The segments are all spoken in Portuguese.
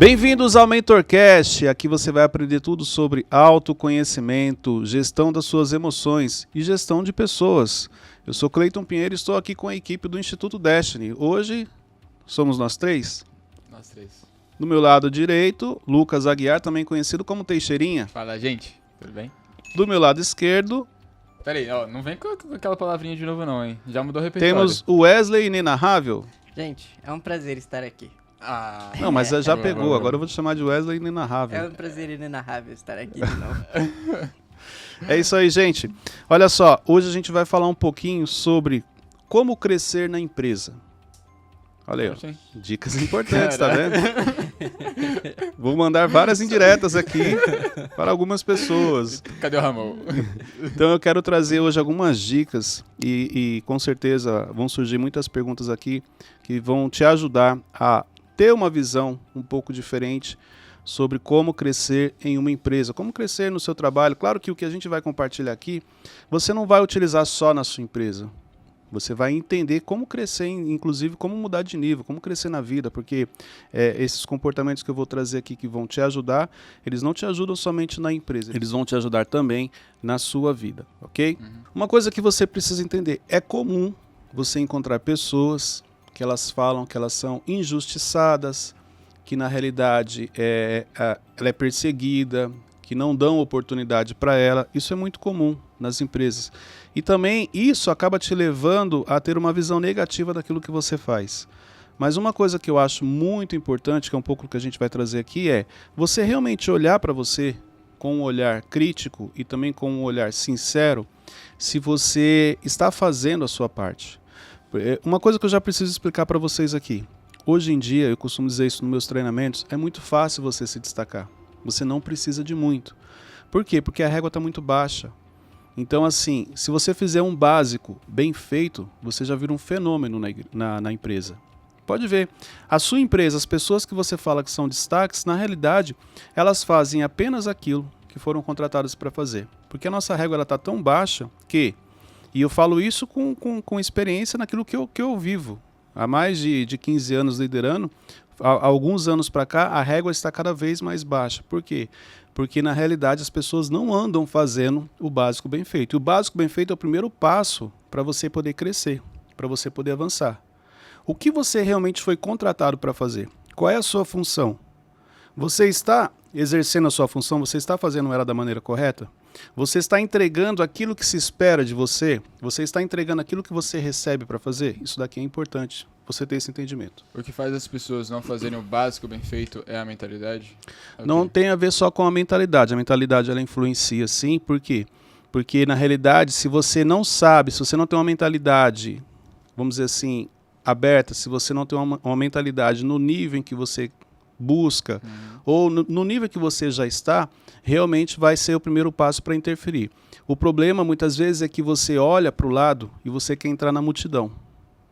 Bem-vindos ao MentorCast, aqui você vai aprender tudo sobre autoconhecimento, gestão das suas emoções e gestão de pessoas. Eu sou Cleiton Pinheiro e estou aqui com a equipe do Instituto Destiny. Hoje somos nós três. Nós três. Do meu lado direito, Lucas Aguiar, também conhecido como Teixeirinha. Fala, gente. Tudo bem? Do meu lado esquerdo... Peraí, ó, não vem com aquela palavrinha de novo não, hein? Já mudou o repertório. Temos o Wesley Inenarrável. Gente, é um prazer estar aqui. Não, mas já pegou, agora eu vou te chamar de Wesley Inenarrável. É um prazer inenarrável estar aqui de novo. É isso aí, gente. Olha só, hoje a gente vai falar um pouquinho sobre como crescer na empresa. Olha aí, ó. Dicas importantes, tá vendo? Vou mandar várias indiretas aqui para algumas pessoas. Cadê o Ramon? Então eu quero trazer hoje algumas dicas e com certeza vão surgir muitas perguntas aqui que vão te ajudar a ter uma visão um pouco diferente sobre como crescer em uma empresa, como crescer no seu trabalho. Claro que o que a gente vai compartilhar aqui, você não vai utilizar só na sua empresa. Você vai entender como crescer, inclusive como mudar de nível, como crescer na vida, porque esses comportamentos que eu vou trazer aqui que vão te ajudar, eles não te ajudam somente na empresa, eles vão te ajudar também na sua vida, ok? Uma coisa que você precisa entender, é comum você encontrar pessoas que elas falam que elas são injustiçadas, que na realidade ela é perseguida, que não dão oportunidade para ela. Isso é muito comum nas empresas. E também isso acaba te levando a ter uma visão negativa daquilo que você faz. Mas uma coisa que eu acho muito importante, que é um pouco o que a gente vai trazer aqui, é você realmente olhar para você com um olhar crítico e também com um olhar sincero, se você está fazendo a sua parte. Uma coisa que eu já preciso explicar para vocês aqui. Hoje em dia, eu costumo dizer isso nos meus treinamentos, é muito fácil você se destacar. Você não precisa de muito. Por quê? Porque a régua está muito baixa. Então, assim, se você fizer um básico bem feito, você já vira um fenômeno na empresa. Pode ver. A sua empresa, as pessoas que você fala que são destaques, na realidade, elas fazem apenas aquilo que foram contratadas para fazer. Porque a nossa régua está tão baixa que... E eu falo isso com experiência naquilo que eu vivo. Há mais de 15 anos liderando, há alguns anos para cá, a régua está cada vez mais baixa. Por quê? Porque, na realidade, as pessoas não andam fazendo o básico bem feito. E o básico bem feito é o primeiro passo para você poder crescer, para você poder avançar. O que você realmente foi contratado para fazer? Qual é a sua função? Você está exercendo a sua função? Você está fazendo ela da maneira correta? Você está entregando aquilo que se espera de você? Você está entregando aquilo que você recebe para fazer? Isso daqui é importante, você ter esse entendimento. O que faz as pessoas não fazerem o básico bem feito é a mentalidade? Não tem a ver só com a mentalidade. A mentalidade ela influencia sim, por quê? Porque na realidade, se você não sabe, se você não tem uma mentalidade, vamos dizer assim, aberta, se você não tem uma mentalidade no nível em que você busca, ou no nível que você já está, realmente vai ser o primeiro passo para interferir. O problema muitas vezes é que você olha para o lado e você quer entrar na multidão.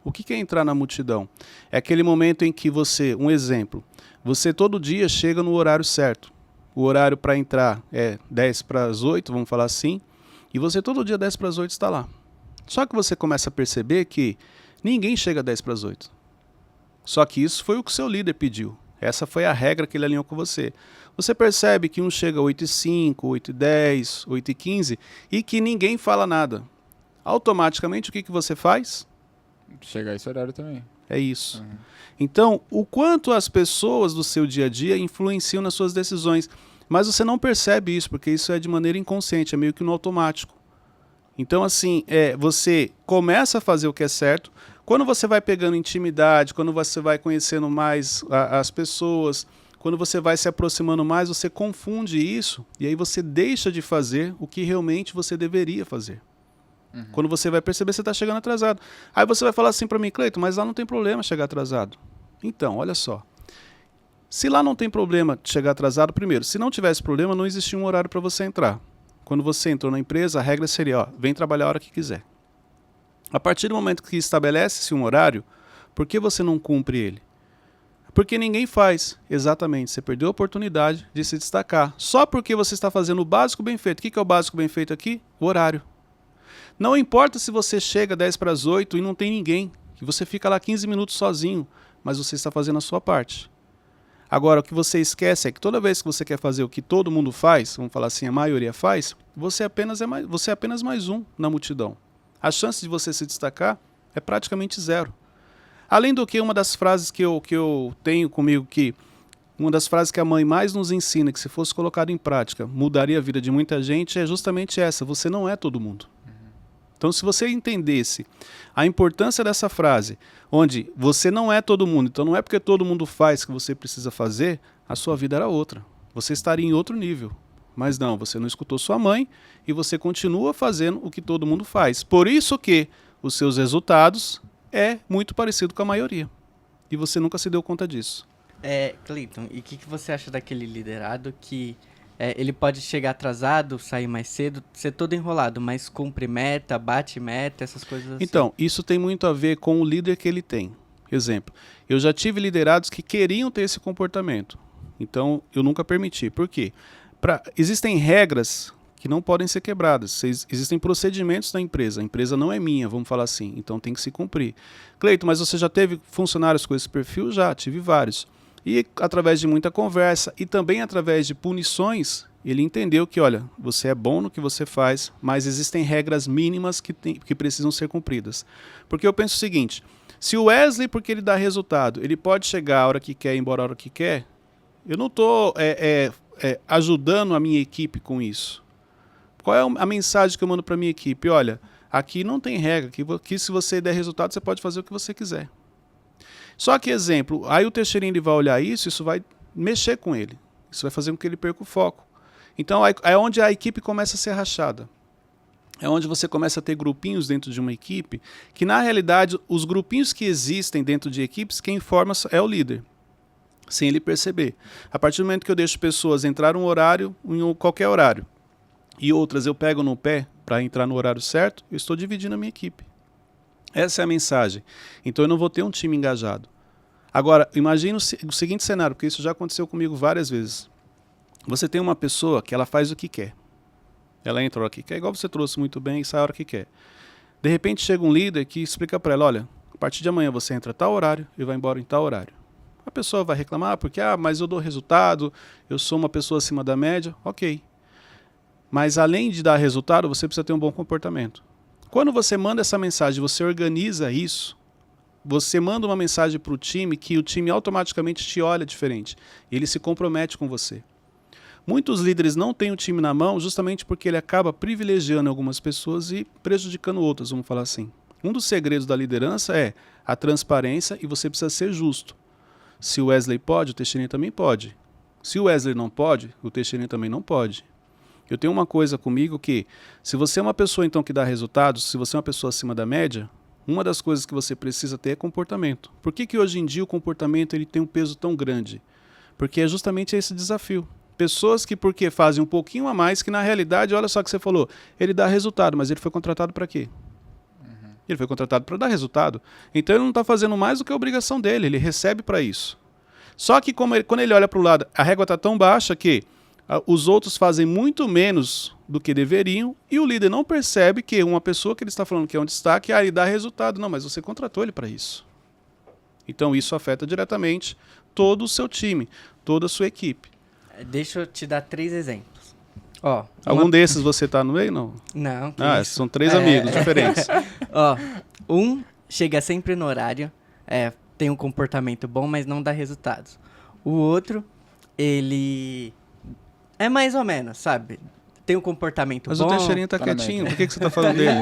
O que é entrar na multidão? É aquele momento em que você, um exemplo, você todo dia chega no horário certo. O horário para entrar é 10 para as 8, vamos falar assim, e você todo dia 10 para as 8 está lá. Só que você começa a perceber que ninguém chega 10 para as 8. Só que isso foi o que o seu líder pediu. Essa foi a regra que ele alinhou com você. Você percebe que um chega 8h05, 8h10, 8h15 e que ninguém fala nada. Automaticamente o que você faz? Chegar a esse horário também. É isso. Então, o quanto as pessoas do seu dia a dia influenciam nas suas decisões. Mas você não percebe isso, porque isso é de maneira inconsciente, é meio que no automático. Então, assim, você começa a fazer o que é certo. Quando você vai pegando intimidade, quando você vai conhecendo mais as pessoas, quando você vai se aproximando mais, você confunde isso e aí você deixa de fazer o que realmente você deveria fazer. Quando você vai perceber, você está chegando atrasado. Aí você vai falar assim para mim, Cleiton, mas lá não tem problema chegar atrasado. Então, olha só. Se lá não tem problema chegar atrasado, primeiro, se não tivesse problema, não existia um horário para você entrar. Quando você entrou na empresa, a regra seria, vem trabalhar a hora que quiser. A partir do momento que estabelece-se um horário, por que você não cumpre ele? Porque ninguém faz. Exatamente, você perdeu a oportunidade de se destacar. Só porque você está fazendo o básico bem feito. O que é o básico bem feito aqui? O horário. Não importa se você chega 10 para as 8 e não tem ninguém, que você fica lá 15 minutos sozinho, mas você está fazendo a sua parte. Agora, o que você esquece é que toda vez que você quer fazer o que todo mundo faz, vamos falar assim, a maioria faz, você é apenas mais um na multidão. A chance de você se destacar é praticamente zero. Além do que, uma das frases que eu tenho comigo, uma das frases que a mãe mais nos ensina, que se fosse colocado em prática, mudaria a vida de muita gente, é justamente essa: você não é todo mundo. Então, se você entendesse a importância dessa frase, onde você não é todo mundo, então não é porque todo mundo faz que você precisa fazer, a sua vida era outra. Você estaria em outro nível. Mas não, você não escutou sua mãe e você continua fazendo o que todo mundo faz. Por isso que os seus resultados é muito parecido com a maioria. E você nunca se deu conta disso. Cleiton, e o que você acha daquele liderado que ele pode chegar atrasado, sair mais cedo, ser todo enrolado, mas cumpre meta, bate meta, essas coisas assim? Então, isso tem muito a ver com o líder que ele tem. Exemplo, eu já tive liderados que queriam ter esse comportamento. Então, eu nunca permiti. Por quê? Existem regras que não podem ser quebradas. Existem procedimentos da empresa. A empresa não é minha, vamos falar assim. Então, tem que se cumprir. Cleiton, mas você já teve funcionários com esse perfil? Já, tive vários. E através de muita conversa e também através de punições, ele entendeu que, olha, você é bom no que você faz, mas existem regras mínimas que precisam ser cumpridas. Porque eu penso o seguinte: se o Wesley, porque ele dá resultado, ele pode chegar a hora que quer e ir embora a hora que quer, eu não estou ajudando a minha equipe com isso. Qual é a mensagem que eu mando para a minha equipe? Olha, aqui não tem regra, aqui se você der resultado, você pode fazer o que você quiser. Só que, exemplo, aí o Teixeirinho ele vai olhar isso vai mexer com ele. Isso vai fazer com que ele perca o foco. Então, é onde a equipe começa a ser rachada. É onde você começa a ter grupinhos dentro de uma equipe, que na realidade, os grupinhos que existem dentro de equipes, quem forma é o líder, sem ele perceber. A partir do momento que eu deixo pessoas entrar um horário, em qualquer horário, e outras eu pego no pé para entrar no horário certo, eu estou dividindo a minha equipe. Essa é a mensagem. Então eu não vou ter um time engajado. Agora, imagine o seguinte cenário, porque isso já aconteceu comigo várias vezes. Você tem uma pessoa que ela faz o que quer. Ela entra a hora que quer, igual você trouxe muito bem, e sai a hora que quer. De repente chega um líder que explica para ela: olha, a partir de amanhã você entra a tal horário e vai embora em tal horário. A pessoa vai reclamar porque, mas eu dou resultado, eu sou uma pessoa acima da média. Ok. Mas além de dar resultado, você precisa ter um bom comportamento. Quando você manda essa mensagem, você organiza isso, você manda uma mensagem para o time que o time automaticamente te olha diferente. E ele se compromete com você. Muitos líderes não têm o time na mão justamente porque ele acaba privilegiando algumas pessoas e prejudicando outras, vamos falar assim. Um dos segredos da liderança é a transparência e você precisa ser justo. Se o Wesley pode, o Teixeirinha também pode. Se o Wesley não pode, o Teixeirinha também não pode. Eu tenho uma coisa comigo que, se você é uma pessoa então que dá resultados, se você é uma pessoa acima da média, uma das coisas que você precisa ter é comportamento. Por que hoje em dia o comportamento ele tem um peso tão grande? Porque é justamente esse desafio. Pessoas que porque fazem um pouquinho a mais, que na realidade, olha só o que você falou, ele dá resultado, mas ele foi contratado para quê? Ele foi contratado para dar resultado. Então ele não está fazendo mais do que a obrigação dele, ele recebe para isso. Só que quando ele olha para o lado, a régua está tão baixa que os outros fazem muito menos do que deveriam e o líder não percebe que uma pessoa que ele está falando que é um destaque, ele dá resultado. Não, mas você contratou ele para isso. Então isso afeta diretamente todo o seu time, toda a sua equipe. Deixa eu te dar 3 exemplos. Algum desses você está no meio, não? Não. São 3 amigos diferentes. Um chega sempre no horário, tem um comportamento bom, mas não dá resultados. O outro, ele é mais ou menos, sabe? Tem um comportamento bom. Mas o Teixeirinha tá quietinho, por que você tá falando dele?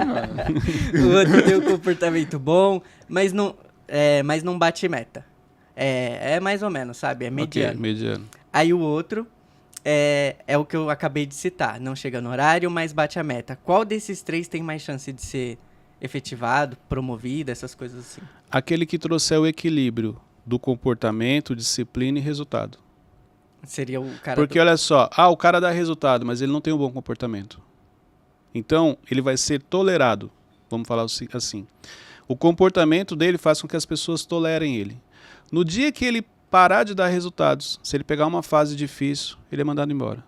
O outro tem um comportamento bom, mas não bate meta. É mais ou menos, sabe? É mediano. Okay, mediano. Aí o outro é o que eu acabei de citar. Não chega no horário, mas bate a meta. Qual desses 3 tem mais chance de ser efetivado, promovido, essas coisas assim? Aquele que trouxer o equilíbrio do comportamento, disciplina e resultado. Seria o cara. Porque olha só, o cara dá resultado, mas ele não tem um bom comportamento. Então, ele vai ser tolerado, vamos falar assim. O comportamento dele faz com que as pessoas tolerem ele. No dia que ele parar de dar resultados, se ele pegar uma fase difícil, ele é mandado embora.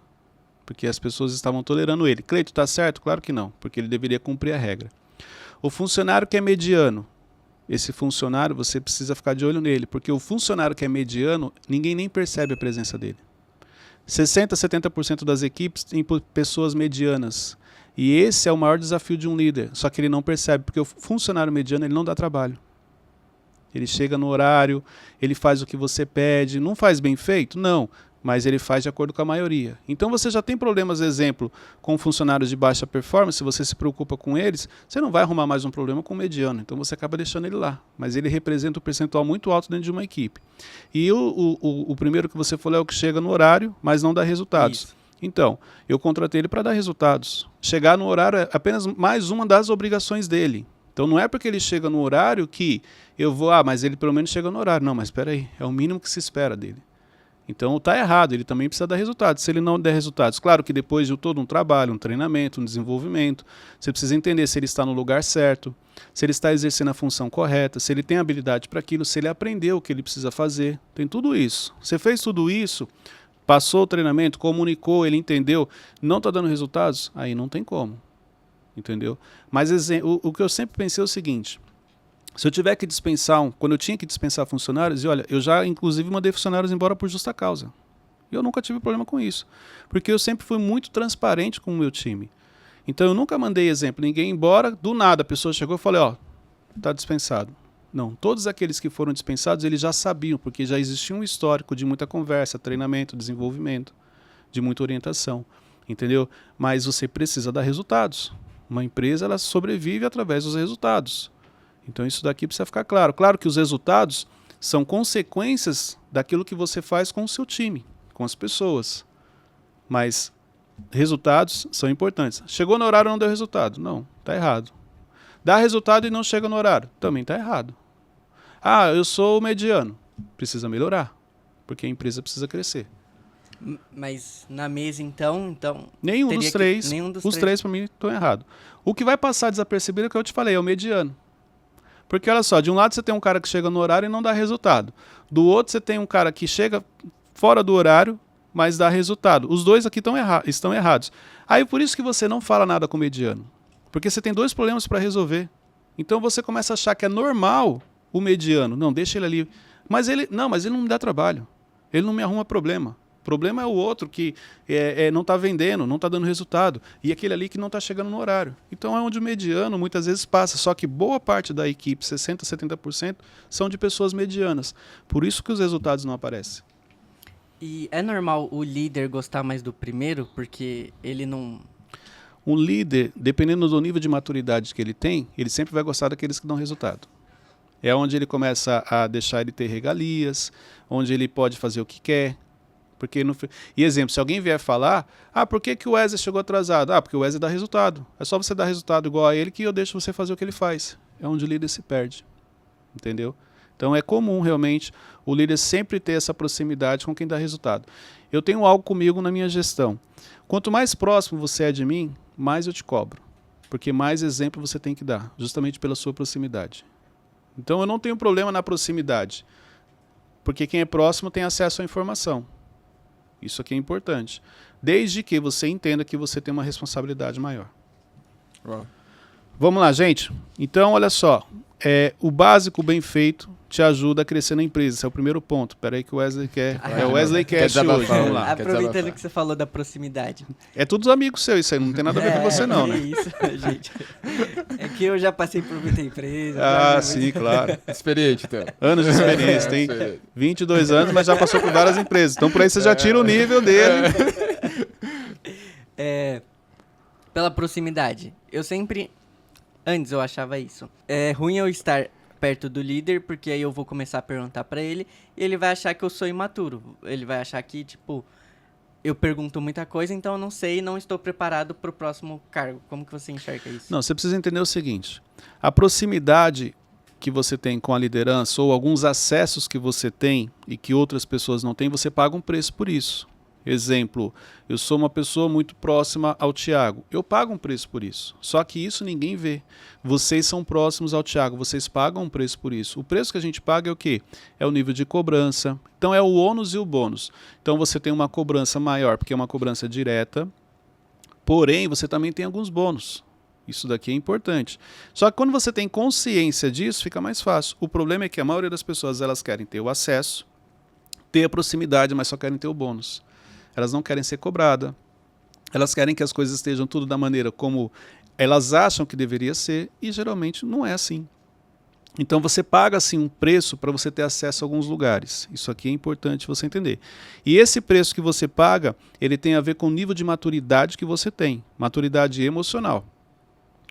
Porque as pessoas estavam tolerando ele. Cleiton, tá certo? Claro que não, porque ele deveria cumprir a regra. O funcionário que é mediano, esse funcionário, você precisa ficar de olho nele, porque o funcionário que é mediano, ninguém nem percebe a presença dele. 60%, 70% das equipes têm pessoas medianas. E esse é o maior desafio de um líder, só que ele não percebe, porque o funcionário mediano ele não dá trabalho. Ele chega no horário, ele faz o que você pede, não faz bem feito? Não, mas ele faz de acordo com a maioria. Então você já tem problemas, exemplo, com funcionários de baixa performance, se você se preocupa com eles, você não vai arrumar mais um problema com o mediano, então você acaba deixando ele lá. Mas ele representa um percentual muito alto dentro de uma equipe. E o primeiro que você falou é o que chega no horário, mas não dá resultados. Isso. Então, eu contratei ele para dar resultados. Chegar no horário é apenas mais uma das obrigações dele. Então não é porque ele chega no horário que eu vou, mas ele pelo menos chega no horário. Não, mas espera aí, é o mínimo que se espera dele. Então está errado, ele também precisa dar resultados. Se ele não der resultados, claro que depois de todo um trabalho, um treinamento, um desenvolvimento, você precisa entender se ele está no lugar certo, se ele está exercendo a função correta, se ele tem habilidade para aquilo, se ele aprendeu o que ele precisa fazer. Tem tudo isso. Você fez tudo isso, passou o treinamento, comunicou, ele entendeu, não está dando resultados, aí não tem como. Entendeu? Mas o que eu sempre pensei é o seguinte: se eu tiver que dispensar, quando eu tinha que dispensar funcionários, e olha, eu já inclusive mandei funcionários embora por justa causa. E eu nunca tive problema com isso, porque eu sempre fui muito transparente com o meu time. Então eu nunca mandei, exemplo, ninguém embora, do nada a pessoa chegou e falei, tá dispensado. Não, todos aqueles que foram dispensados, eles já sabiam, porque já existia um histórico de muita conversa, treinamento, desenvolvimento, de muita orientação, entendeu? Mas você precisa dar resultados. Uma empresa, ela sobrevive através dos resultados. Então isso daqui precisa ficar claro. Claro que os resultados são consequências daquilo que você faz com o seu time, com as pessoas. Mas resultados são importantes. Chegou no horário e não deu resultado? Não, está errado. Dá resultado e não chega no horário? Também está errado. Eu sou mediano. Precisa melhorar, porque a empresa precisa crescer. Mas na mesa, então Nenhum dos três. Os três, para mim, estão errados. O que vai passar desapercebido é o que eu te falei, é o mediano. Porque, olha só, de um lado você tem um cara que chega no horário e não dá resultado. Do outro você tem um cara que chega fora do horário, mas dá resultado. Os dois aqui estão errados. Aí, por isso que você não fala nada com o mediano. Porque você tem dois problemas para resolver. Então você começa a achar que é normal o mediano. Não, deixa ele ali. Mas ele não me dá trabalho. Ele não me arruma problema. O problema é o outro que não está vendendo, não está dando resultado. E aquele ali que não está chegando no horário. Então é onde o mediano muitas vezes passa. Só que boa parte da equipe, 60%, 70%, são de pessoas medianas. Por isso que os resultados não aparecem. E é normal o líder gostar mais do primeiro? Porque ele não... Um líder, dependendo do nível de maturidade que ele tem, ele sempre vai gostar daqueles que dão resultado. É onde ele começa a deixar ele ter regalias, onde ele pode fazer o que quer. Porque E exemplo, se alguém vier falar, por que o Wesley chegou atrasado? Porque o Wesley dá resultado. É só você dar resultado igual a ele que eu deixo você fazer o que ele faz. É onde o líder se perde. Entendeu? Então é comum realmente o líder sempre ter essa proximidade com quem dá resultado. Eu tenho algo comigo na minha gestão. Quanto mais próximo você é de mim, mais eu te cobro. Porque mais exemplo você tem que dar, justamente pela sua proximidade. Então eu não tenho problema na proximidade. Porque quem é próximo tem acesso à informação. Isso aqui é importante. Desde que você entenda que você tem uma responsabilidade maior. Uau. Vamos lá, gente. Então, olha só. O básico bem feito te ajuda a crescer na empresa. Esse é o primeiro ponto. Espera aí que o Wesley quer... É o Wesley Cast hoje. Vamos lá. Aproveitando que você falou da proximidade. É todos amigos seus isso aí. Não tem nada a ver com você não, né? É isso, gente. É que eu já passei por muita empresa. Sim, claro. Experiente, então. Anos de experiência. Tem 22 anos, mas já passou por várias empresas. Então, por aí você já tira o nível dele. Pela proximidade. Eu sempre... Antes eu achava isso. É ruim eu estar perto do líder, porque aí eu vou começar a perguntar pra ele, e ele vai achar que eu sou imaturo. Ele vai achar que, tipo, eu pergunto muita coisa, então eu não sei, não estou preparado pro próximo cargo. Como que você enxerga isso? Não, você precisa entender o seguinte. A proximidade que você tem com a liderança, ou alguns acessos que você tem e que outras pessoas não têm, você paga um preço por isso. Exemplo, eu sou uma pessoa muito próxima ao Thiago. Eu pago um preço por isso. Só que isso ninguém vê. Vocês são próximos ao Thiago, vocês pagam um preço por isso. O preço que a gente paga é o quê? É o nível de cobrança. Então é o ônus e o bônus. Então você tem uma cobrança maior, porque é uma cobrança direta. Porém, você também tem alguns bônus. Isso daqui é importante. Só que quando você tem consciência disso, fica mais fácil. O problema é que a maioria das pessoas, elas querem ter o acesso, ter a proximidade, mas só querem ter o bônus. Elas não querem ser cobradas. Elas querem que as coisas estejam tudo da maneira como elas acham que deveria ser, e geralmente não é assim. Então você paga assim um preço para você ter acesso a alguns lugares. Isso aqui é importante você entender. E esse preço que você paga, ele tem a ver com o nível de maturidade que você tem, maturidade emocional.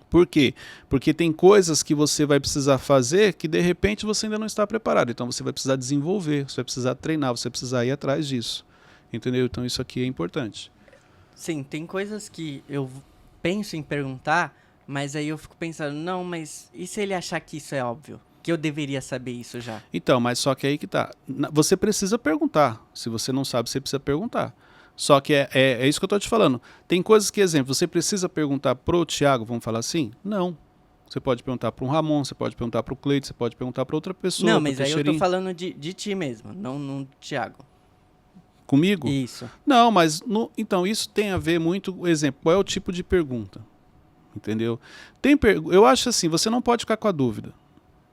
Por quê? Porque tem coisas que você vai precisar fazer que de repente você ainda não está preparado. Então você vai precisar desenvolver, você vai precisar treinar, você vai precisar ir atrás disso. Entendeu? Então isso aqui é importante. Sim, tem coisas que eu penso em perguntar, mas aí eu fico pensando, não, mas e se ele achar que isso é óbvio? Que eu deveria saber isso já? Então, mas só que aí que tá. Você precisa perguntar. Se você não sabe, você precisa perguntar. Só que é isso que eu estou te falando. Tem coisas que, exemplo, você precisa perguntar pro Thiago, vamos falar assim? Não. Você pode perguntar para um Ramon, você pode perguntar para o Cleiton, você pode perguntar para outra pessoa. Não, mas aí eu tô falando de ti mesmo, não do Thiago. Comigo? Isso. Não, mas então isso tem a ver muito, exemplo, qual é o tipo de pergunta? Entendeu? Eu acho assim, você não pode ficar com a dúvida.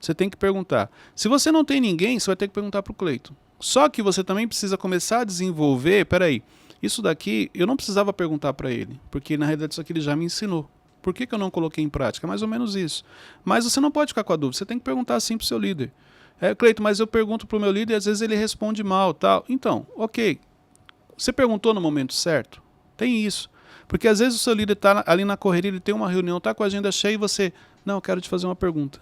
Você tem que perguntar. Se você não tem ninguém, você vai ter que perguntar para o Cleiton. Só que você também precisa começar a desenvolver, peraí, isso daqui eu não precisava perguntar para ele, porque na realidade isso aqui ele já me ensinou. Por que eu não coloquei em prática? É mais ou menos isso. Mas você não pode ficar com a dúvida, você tem que perguntar assim para o seu líder. Cleiton, mas eu pergunto para o meu líder e às vezes ele responde mal, tal. Então, ok, você perguntou no momento certo? Tem isso. Porque às vezes o seu líder está ali na correria, ele tem uma reunião, está com a agenda cheia e você, não, eu quero te fazer uma pergunta.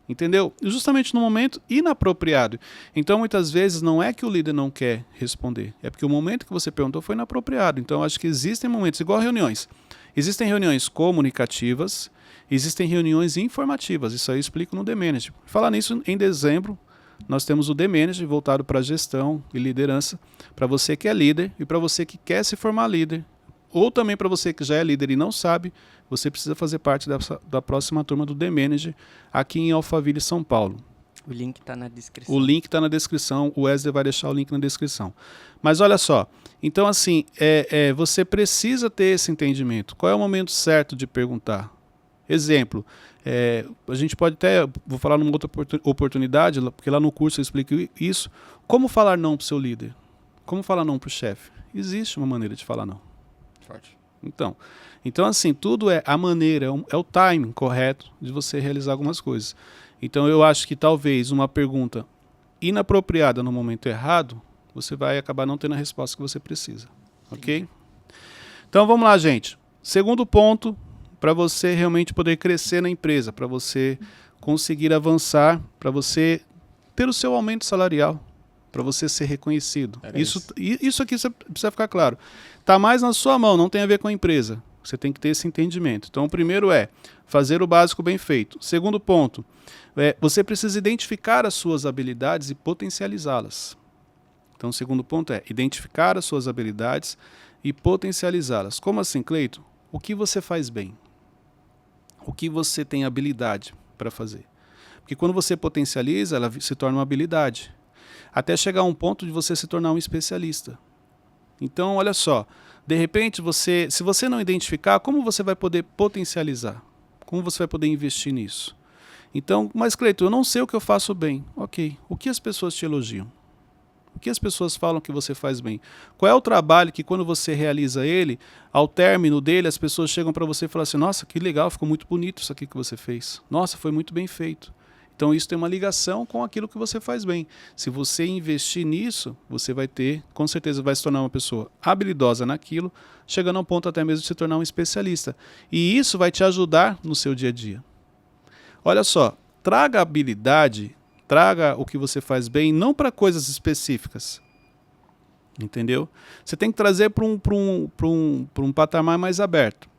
Entendeu? Justamente no momento inapropriado. Então, muitas vezes, não é que o líder não quer responder. É porque o momento que você perguntou foi inapropriado. Então, acho que existem momentos, igual reuniões. Existem reuniões comunicativas, existem reuniões informativas. Isso aí eu explico no The Manager. Falar nisso, em dezembro, nós temos o The Manager voltado para gestão e liderança, para você que é líder e para você que quer se formar líder. Ou também para você que já é líder e não sabe, você precisa fazer parte da próxima turma do The Manager aqui em Alphaville, São Paulo. O link está na descrição. O link está na descrição, o Wesley vai deixar o link na descrição. Mas olha só, então assim, você precisa ter esse entendimento. Qual é o momento certo de perguntar? Exemplo, a gente pode até, vou falar numa outra oportunidade, porque lá no curso eu explico isso. Como falar não para o seu líder? Como falar não para o chefe? Existe uma maneira de falar não. Forte. Então assim, tudo é a maneira, é o timing correto de você realizar algumas coisas. Então eu acho que talvez uma pergunta inapropriada no momento errado, você vai acabar não tendo a resposta que você precisa. Ok? Então vamos lá, gente. Segundo ponto, para você realmente poder crescer na empresa, para você conseguir avançar, para você ter o seu aumento salarial, para você ser reconhecido. Isso aqui precisa ficar claro. Está mais na sua mão, não tem a ver com a empresa. Você tem que ter esse entendimento. Então, o primeiro é fazer o básico bem feito. Segundo ponto, você precisa identificar as suas habilidades e potencializá-las. Então, o segundo ponto é identificar as suas habilidades e potencializá-las. Como assim, Cleiton? O que você faz bem? O que você tem habilidade para fazer? Porque quando você potencializa, ela se torna uma habilidade. Até chegar a um ponto de você se tornar um especialista. Então, olha só, de repente, se você não identificar, como você vai poder potencializar? Como você vai poder investir nisso? Então, mas Cleiton, eu não sei o que eu faço bem. Ok, o que as pessoas te elogiam? O que as pessoas falam que você faz bem? Qual é o trabalho que quando você realiza ele, ao término dele, as pessoas chegam para você e falam assim, nossa, que legal, ficou muito bonito isso aqui que você fez. Nossa, foi muito bem feito. Então isso tem uma ligação com aquilo que você faz bem. Se você investir nisso, você vai ter, com certeza vai se tornar uma pessoa habilidosa naquilo, chegando ao ponto até mesmo de se tornar um especialista. E isso vai te ajudar no seu dia a dia. Olha só, traga habilidade, traga o que você faz bem, não para coisas específicas. Entendeu? Você tem que trazer para um patamar mais aberto.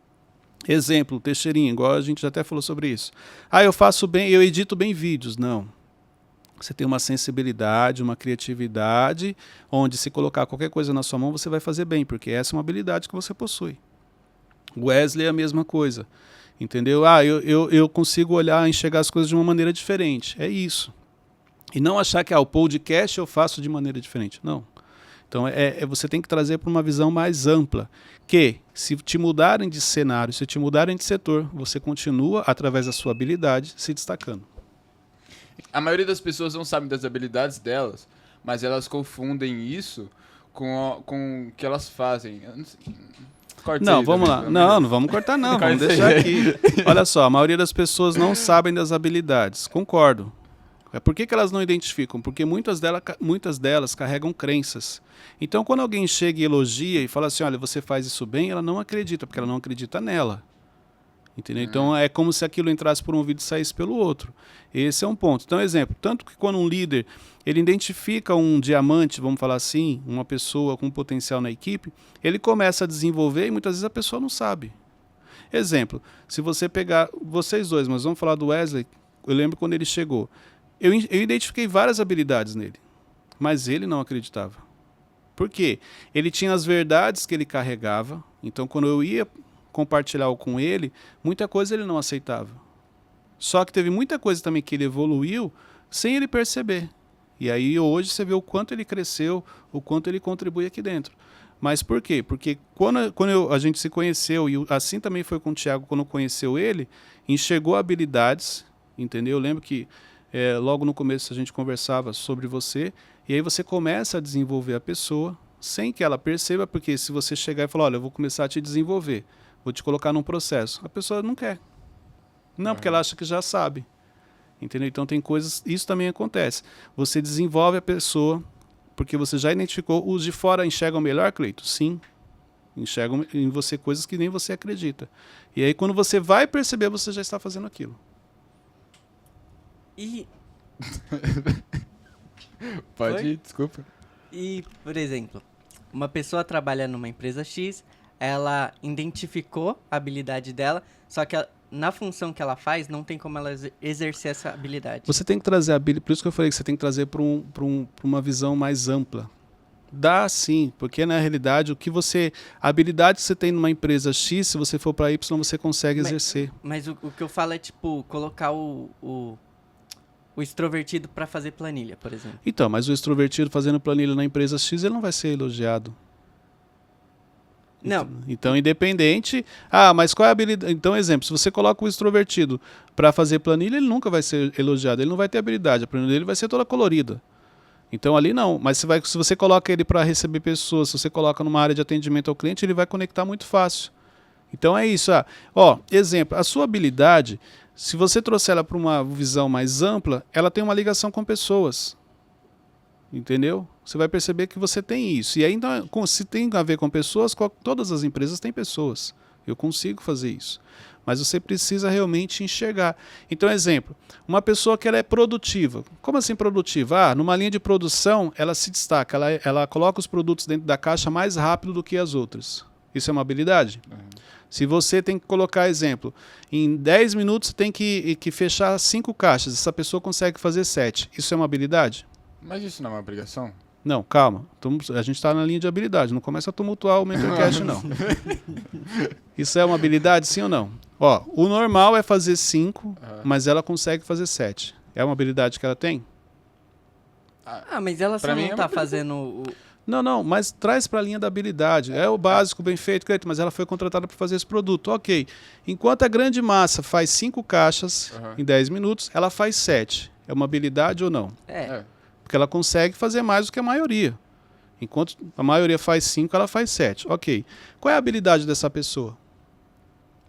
Exemplo, Teixeirinha, igual a gente já até falou sobre isso. Eu faço bem, eu edito bem vídeos. Não. Você tem uma sensibilidade, uma criatividade, onde se colocar qualquer coisa na sua mão, você vai fazer bem, porque essa é uma habilidade que você possui. Wesley é a mesma coisa. Entendeu? Eu consigo olhar, enxergar as coisas de uma maneira diferente. É isso. E não achar que o podcast eu faço de maneira diferente. Não. Então, você tem que trazer para uma visão mais ampla, que se te mudarem de cenário, se te mudarem de setor, você continua, através da sua habilidade, se destacando. A maioria das pessoas não sabe das habilidades delas, mas elas confundem isso com o que elas fazem. Eu não sei. Corta isso Não, aí, vamos Davi, lá. Não vamos cortar não, vamos Corta deixar isso aqui. Olha só, a maioria das pessoas não sabem das habilidades. Concordo. Por que elas não identificam? Porque muitas delas carregam crenças. Então, quando alguém chega e elogia e fala assim, olha, você faz isso bem, ela não acredita, porque ela não acredita nela. Entendeu? Então, é como se aquilo entrasse por um ouvido e saísse pelo outro. Esse é um ponto. Então, exemplo, tanto que quando um líder ele identifica um diamante, vamos falar assim, uma pessoa com potencial na equipe, ele começa a desenvolver e muitas vezes a pessoa não sabe. Exemplo, se você pegar vocês dois, mas vamos falar do Wesley, eu lembro quando ele chegou. Eu identifiquei várias habilidades nele, mas ele não acreditava. Por quê? Ele tinha as verdades que ele carregava, então quando eu ia compartilhar com ele, muita coisa ele não aceitava. Só que teve muita coisa também que ele evoluiu sem ele perceber. E aí hoje você vê o quanto ele cresceu, o quanto ele contribui aqui dentro. Mas por quê? Porque quando a gente se conheceu, e assim também foi com o Thiago, quando conheceu ele, enxergou habilidades, entendeu? Eu lembro que logo no começo a gente conversava sobre você, e aí você começa a desenvolver a pessoa, sem que ela perceba, porque se você chegar e falar, olha, eu vou começar a te desenvolver, vou te colocar num processo, a pessoa não quer. Não, porque ela acha que já sabe. Entendeu? Então tem coisas, isso também acontece. Você desenvolve a pessoa, porque você já identificou, os de fora enxergam melhor, Cleito? Sim. Enxergam em você coisas que nem você acredita. E aí quando você vai perceber, você já está fazendo aquilo. E, Pode Foi? ir, desculpa. e, por exemplo, uma pessoa trabalha numa empresa X, ela identificou a habilidade dela, só que na função que ela faz, não tem como ela exercer essa habilidade. Você tem que trazer a habilidade, por isso que eu falei que você tem que trazer para uma visão mais ampla. Dá sim, porque na realidade a habilidade que você tem numa empresa X, se você for para Y, você consegue exercer. Mas o que eu falo é, tipo, colocar o extrovertido para fazer planilha, por exemplo. Então, mas o extrovertido fazendo planilha na empresa X, ele não vai ser elogiado. Não, Então, independente... mas qual é a habilidade? Então, exemplo, se você coloca o extrovertido para fazer planilha, ele nunca vai ser elogiado, ele não vai ter habilidade, a planilha dele vai ser toda colorida. Então, ali não. Mas se você coloca ele para receber pessoas, se você coloca numa área de atendimento ao cliente, ele vai conectar muito fácil. Então, é isso. Exemplo, a sua habilidade, se você trouxer ela para uma visão mais ampla, ela tem uma ligação com pessoas. Entendeu? Você vai perceber que você tem isso. E ainda, se tem a ver com pessoas, todas as empresas têm pessoas. Eu consigo fazer isso. Mas você precisa realmente enxergar. Então, exemplo, uma pessoa que ela é produtiva. Como assim produtiva? Numa linha de produção, ela se destaca. Ela coloca os produtos dentro da caixa mais rápido do que as outras. Isso é uma habilidade? Se você tem que colocar, exemplo, em 10 minutos você tem que fechar 5 caixas. Essa pessoa consegue fazer 7. Isso é uma habilidade? Mas isso não é uma obrigação? Não, calma. A gente está na linha de habilidade. Não começa a tumultuar o Mentorcast, não. Isso é uma habilidade, sim ou não? O normal é fazer 5, mas ela consegue fazer 7. É uma habilidade que ela tem? Mas ela só Pra mim não é tá uma fazendo o... Não, mas traz para a linha da habilidade. É o básico, bem feito, mas ela foi contratada para fazer esse produto. Ok. Enquanto a grande massa faz 5 caixas em 10 minutos, ela faz 7. É uma habilidade ou não? Porque ela consegue fazer mais do que a maioria. Enquanto a maioria faz 5, ela faz 7. Ok. Qual é a habilidade dessa pessoa?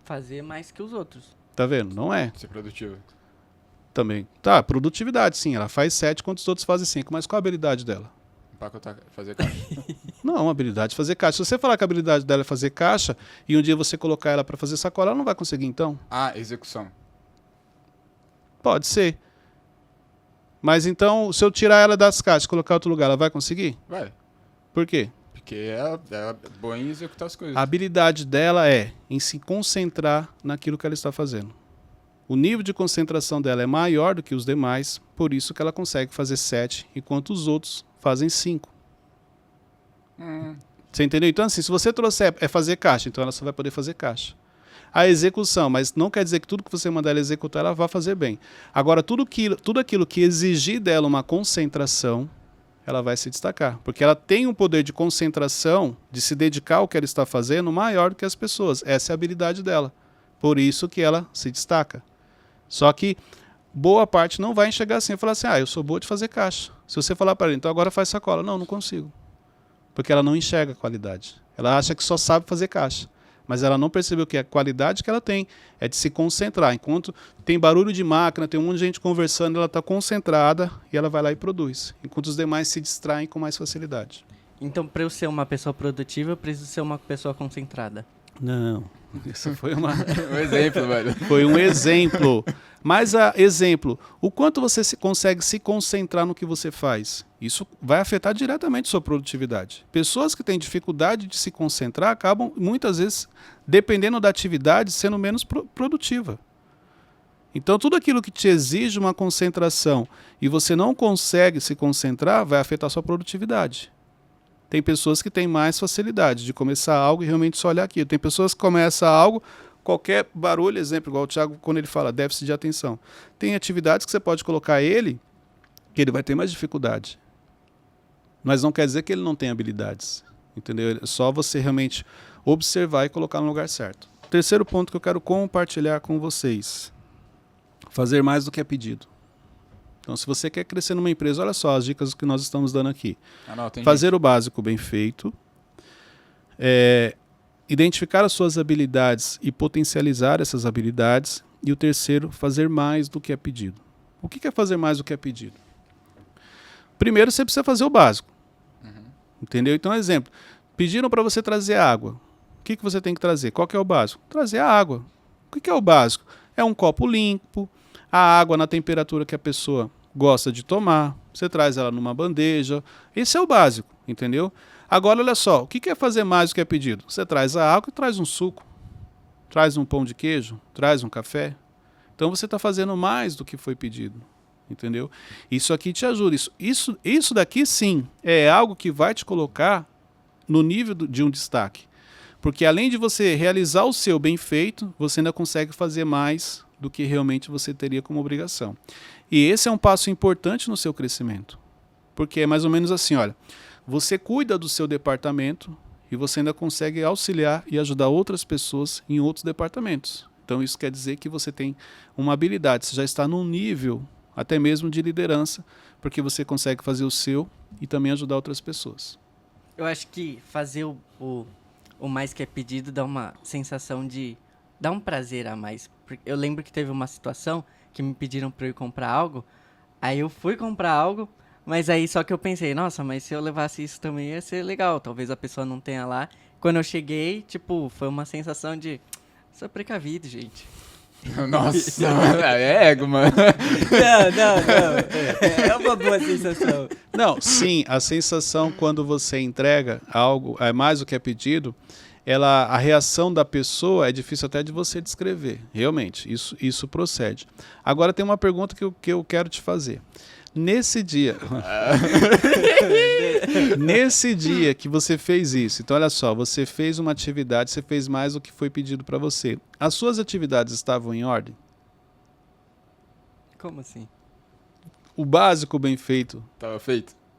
Fazer mais que os outros. Tá vendo? Não é. Ser produtivo. Também. Tá, produtividade, sim. Ela faz 7, enquanto os outros fazem 5. Mas qual a habilidade dela? Empacotar, fazer caixa. Não, a habilidade de fazer caixa. Se você falar que a habilidade dela é fazer caixa e um dia você colocar ela para fazer sacola, ela não vai conseguir, então? Execução. Pode ser. Mas então, se eu tirar ela das caixas e colocar em outro lugar, ela vai conseguir? Vai. Por quê? Porque ela é boa em executar as coisas. A habilidade dela é em se concentrar naquilo que ela está fazendo. O nível de concentração dela é maior do que os demais, por isso que ela consegue fazer 7, enquanto os outros fazem 5. Você entendeu? Então, assim, se você trouxer fazer caixa, então ela só vai poder fazer caixa. A execução, mas não quer dizer que tudo que você mandar ela executar, ela vai fazer bem. Agora, tudo aquilo que exigir dela uma concentração, ela vai se destacar. Porque ela tem um poder de concentração, de se dedicar ao que ela está fazendo, maior do que as pessoas. Essa é a habilidade dela. Por isso que ela se destaca. Só que boa parte não vai enxergar assim e falar assim, eu sou boa de fazer caixa. Se você falar para ela, então agora faz sacola. Não consigo. Porque ela não enxerga a qualidade. Ela acha que só sabe fazer caixa. Mas ela não percebeu que a qualidade que ela tem é de se concentrar. Enquanto tem barulho de máquina, tem um monte de gente conversando, ela está concentrada e ela vai lá e produz. Enquanto os demais se distraem com mais facilidade. Então, para eu ser uma pessoa produtiva, eu preciso ser uma pessoa concentrada. Não, isso foi um exemplo, velho. Foi um exemplo. Mas, exemplo, o quanto você consegue se concentrar no que você faz? Isso vai afetar diretamente a sua produtividade. Pessoas que têm dificuldade de se concentrar acabam, muitas vezes, dependendo da atividade, sendo menos produtiva. Então, tudo aquilo que te exige uma concentração e você não consegue se concentrar, vai afetar a sua produtividade. Tem pessoas que têm mais facilidade de começar algo e realmente só olhar aquilo. Tem pessoas que começam algo, qualquer barulho, exemplo, igual o Thiago, quando ele fala déficit de atenção. Tem atividades que você pode colocar ele, que ele vai ter mais dificuldade. Mas não quer dizer que ele não tem habilidades. Entendeu? É só você realmente observar e colocar no lugar certo. Terceiro ponto que eu quero compartilhar com vocês. Fazer mais do que é pedido. Então, se você quer crescer numa empresa, olha só as dicas que nós estamos dando aqui. Fazer o básico bem feito. Identificar as suas habilidades e potencializar essas habilidades. E o terceiro, fazer mais do que é pedido. O que é fazer mais do que é pedido? Primeiro, você precisa fazer o básico. Entendeu? Então, exemplo, pediram para você trazer água. O que você tem que trazer? Qual que é o básico? Trazer a água. O que é o básico? É um copo limpo, a água na temperatura que a pessoa gosta de tomar, você traz ela numa bandeja. Esse é o básico, entendeu? Agora, olha só, o que é fazer mais do que é pedido? Você traz a água e traz um suco, traz um pão de queijo, traz um café. Então, você está fazendo mais do que foi pedido. Entendeu? Isso aqui te ajuda. Isso daqui, sim, é algo que vai te colocar no nível de um destaque. Porque além de você realizar o seu bem feito, você ainda consegue fazer mais do que realmente você teria como obrigação. E esse é um passo importante no seu crescimento. Porque é mais ou menos assim, olha, você cuida do seu departamento e você ainda consegue auxiliar e ajudar outras pessoas em outros departamentos. Então isso quer dizer que você tem uma habilidade, você já está num nível até mesmo de liderança, porque você consegue fazer o seu e também ajudar outras pessoas. Eu acho que fazer o mais que é pedido dá uma sensação de... dá um prazer a mais. Eu lembro que teve uma situação que me pediram para eu ir comprar algo, aí eu fui comprar algo, mas aí só que eu pensei, nossa, mas se eu levasse isso também ia ser legal, talvez a pessoa não tenha lá. Quando eu cheguei, tipo, foi uma sensação de... sou precavido, gente. Nossa, é ego, mano. Não. É uma boa sensação. Não, sim, a sensação quando você entrega algo, é mais do que é pedido, a reação da pessoa é difícil até de você descrever. Realmente, isso procede. Agora tem uma pergunta que eu quero te fazer. Nesse dia que você fez isso, então olha só, você fez uma atividade, você fez mais do que foi pedido para você. As suas atividades estavam em ordem? Como assim? O básico bem feito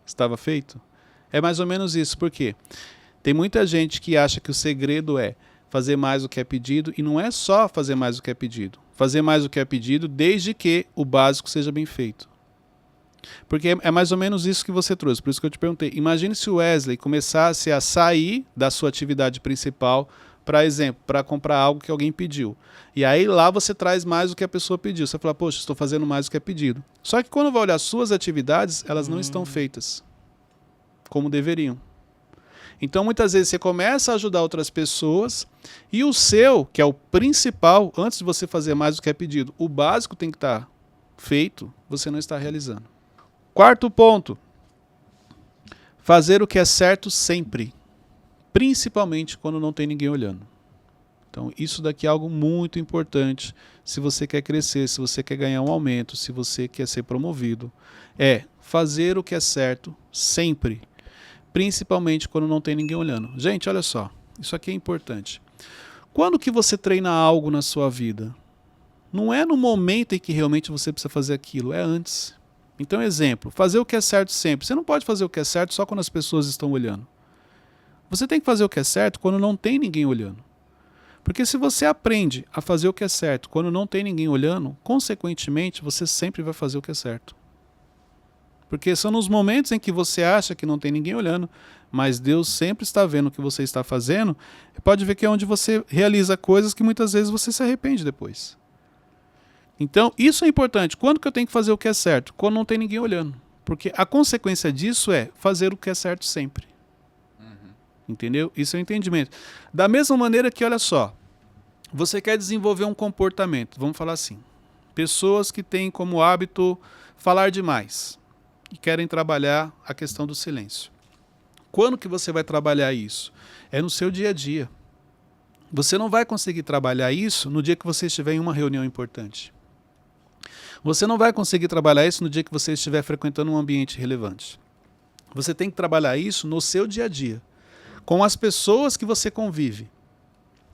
estava feito? É mais ou menos isso, por quê? Tem muita gente que acha que o segredo é fazer mais do que é pedido, e não é só fazer mais do que é pedido. Fazer mais do que é pedido desde que o básico seja bem feito. Porque é mais ou menos isso que você trouxe, por isso que eu te perguntei. Imagine se o Wesley começasse a sair da sua atividade principal, para exemplo, para comprar algo que alguém pediu. E aí lá você traz mais do que a pessoa pediu. Você fala, poxa, estou fazendo mais do que é pedido. Só que quando vai olhar as suas atividades, elas não estão feitas como deveriam. Então muitas vezes você começa a ajudar outras pessoas e o seu, que é o principal, antes de você fazer mais do que é pedido, o básico tem que estar feito, você não está realizando. Quarto ponto, fazer o que é certo sempre, principalmente quando não tem ninguém olhando. Então isso daqui é algo muito importante se você quer crescer, se você quer ganhar um aumento, se você quer ser promovido. É fazer o que é certo sempre, principalmente quando não tem ninguém olhando. Gente, olha só, isso aqui é importante. Quando que você treina algo na sua vida? Não é no momento em que realmente você precisa fazer aquilo, é antes. Então, exemplo, fazer o que é certo sempre. Você não pode fazer o que é certo só quando as pessoas estão olhando. Você tem que fazer o que é certo quando não tem ninguém olhando. Porque se você aprende a fazer o que é certo quando não tem ninguém olhando, consequentemente, você sempre vai fazer o que é certo. Porque são nos momentos em que você acha que não tem ninguém olhando, mas Deus sempre está vendo o que você está fazendo, pode ver que é onde você realiza coisas que muitas vezes você se arrepende depois. Então, isso é importante. Quando que eu tenho que fazer o que é certo? Quando não tem ninguém olhando. Porque a consequência disso é fazer o que é certo sempre. Entendeu? Isso é o entendimento. Da mesma maneira que, olha só, você quer desenvolver um comportamento, vamos falar assim, pessoas que têm como hábito falar demais e querem trabalhar a questão do silêncio. Quando que você vai trabalhar isso? É no seu dia a dia. Você não vai conseguir trabalhar isso no dia que você estiver em uma reunião importante. Você não vai conseguir trabalhar isso no dia que você estiver frequentando um ambiente relevante. Você tem que trabalhar isso no seu dia a dia, com as pessoas que você convive.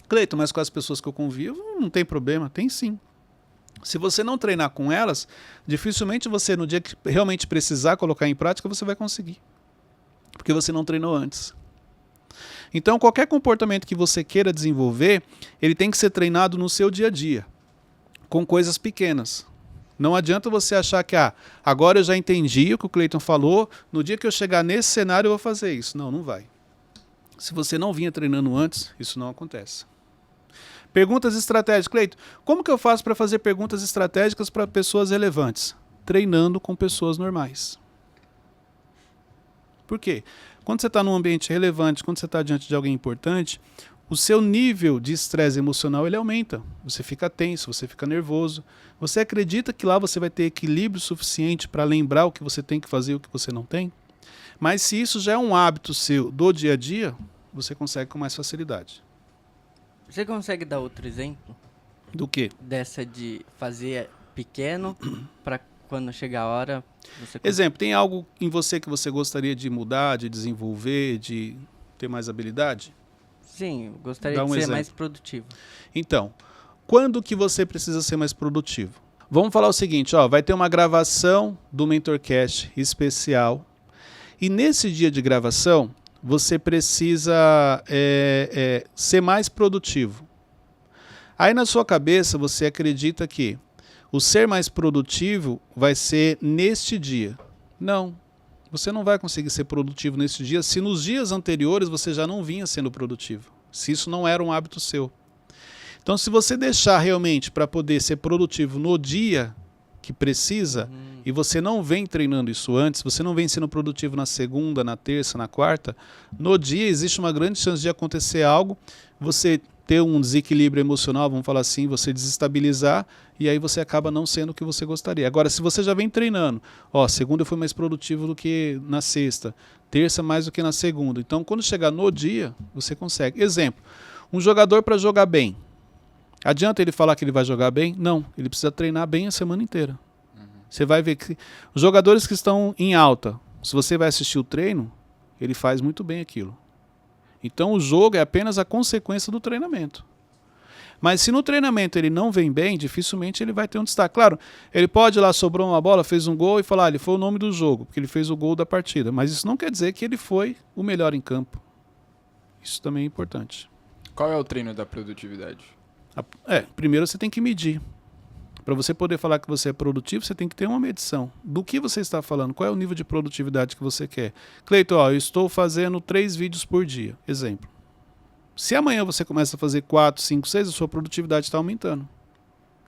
Cleiton, mas com as pessoas que eu convivo não tem problema? Tem sim. Se você não treinar com elas, dificilmente você, no dia que realmente precisar colocar em prática, você vai conseguir. Porque você não treinou antes. Então, qualquer comportamento que você queira desenvolver, ele tem que ser treinado no seu dia a dia, com coisas pequenas. Não adianta você achar que agora eu já entendi o que o Cleiton falou, no dia que eu chegar nesse cenário eu vou fazer isso. Não, não vai. Se você não vinha treinando antes, isso não acontece. Perguntas estratégicas. Cleiton, como que eu faço para fazer perguntas estratégicas para pessoas relevantes? Treinando com pessoas normais. Por quê? Quando você está num ambiente relevante, quando você está diante de alguém importante, o seu nível de estresse emocional ele aumenta. Você fica tenso, você fica nervoso. Você acredita que lá você vai ter equilíbrio suficiente para lembrar o que você tem que fazer e o que você não tem? Mas se isso já é um hábito seu do dia a dia, você consegue com mais facilidade. Você consegue dar outro exemplo? Do quê? Dessa de fazer pequeno para quando chegar a hora... Você Exemplo, tem algo em você que você gostaria de mudar, de desenvolver, de ter mais habilidade? Sim, eu gostaria Dá um de ser exemplo. mais produtivo. Então, quando que você precisa ser mais produtivo? Vamos falar o seguinte, vai ter uma gravação do MentorCast especial. E nesse dia de gravação, você precisa ser mais produtivo. Aí na sua cabeça você acredita que o ser mais produtivo vai ser neste dia. Não, você não vai conseguir ser produtivo neste dia se nos dias anteriores você já não vinha sendo produtivo. Se isso não era um hábito seu. Então se você deixar realmente para poder ser produtivo no dia que precisa, e você não vem treinando isso antes, você não vem sendo produtivo na segunda, na terça, na quarta, no dia existe uma grande chance de acontecer algo, você ter um desequilíbrio emocional, vamos falar assim, você desestabilizar, e aí você acaba não sendo o que você gostaria. Agora, se você já vem treinando, segunda eu fui mais produtivo do que na sexta, terça mais do que na segunda, então quando chegar no dia, você consegue. Exemplo, um jogador para jogar bem, adianta ele falar que ele vai jogar bem? Não, ele precisa treinar bem a semana inteira. Você vai ver que os jogadores que estão em alta, se você vai assistir o treino, ele faz muito bem aquilo. Então o jogo é apenas a consequência do treinamento. Mas se no treinamento ele não vem bem, dificilmente ele vai ter um destaque. Claro, ele pode ir lá, sobrou uma bola, fez um gol e falar, ele foi o nome do jogo, porque ele fez o gol da partida. Mas isso não quer dizer que ele foi o melhor em campo. Isso também é importante. Qual é o treino da produtividade? Primeiro você tem que medir. Para você poder falar que você é produtivo, você tem que ter uma medição. Do que você está falando? Qual é o nível de produtividade que você quer? Cleiton, eu estou fazendo 3 vídeos por dia. Exemplo. Se amanhã você começa a fazer 4, 5, 6, a sua produtividade está aumentando.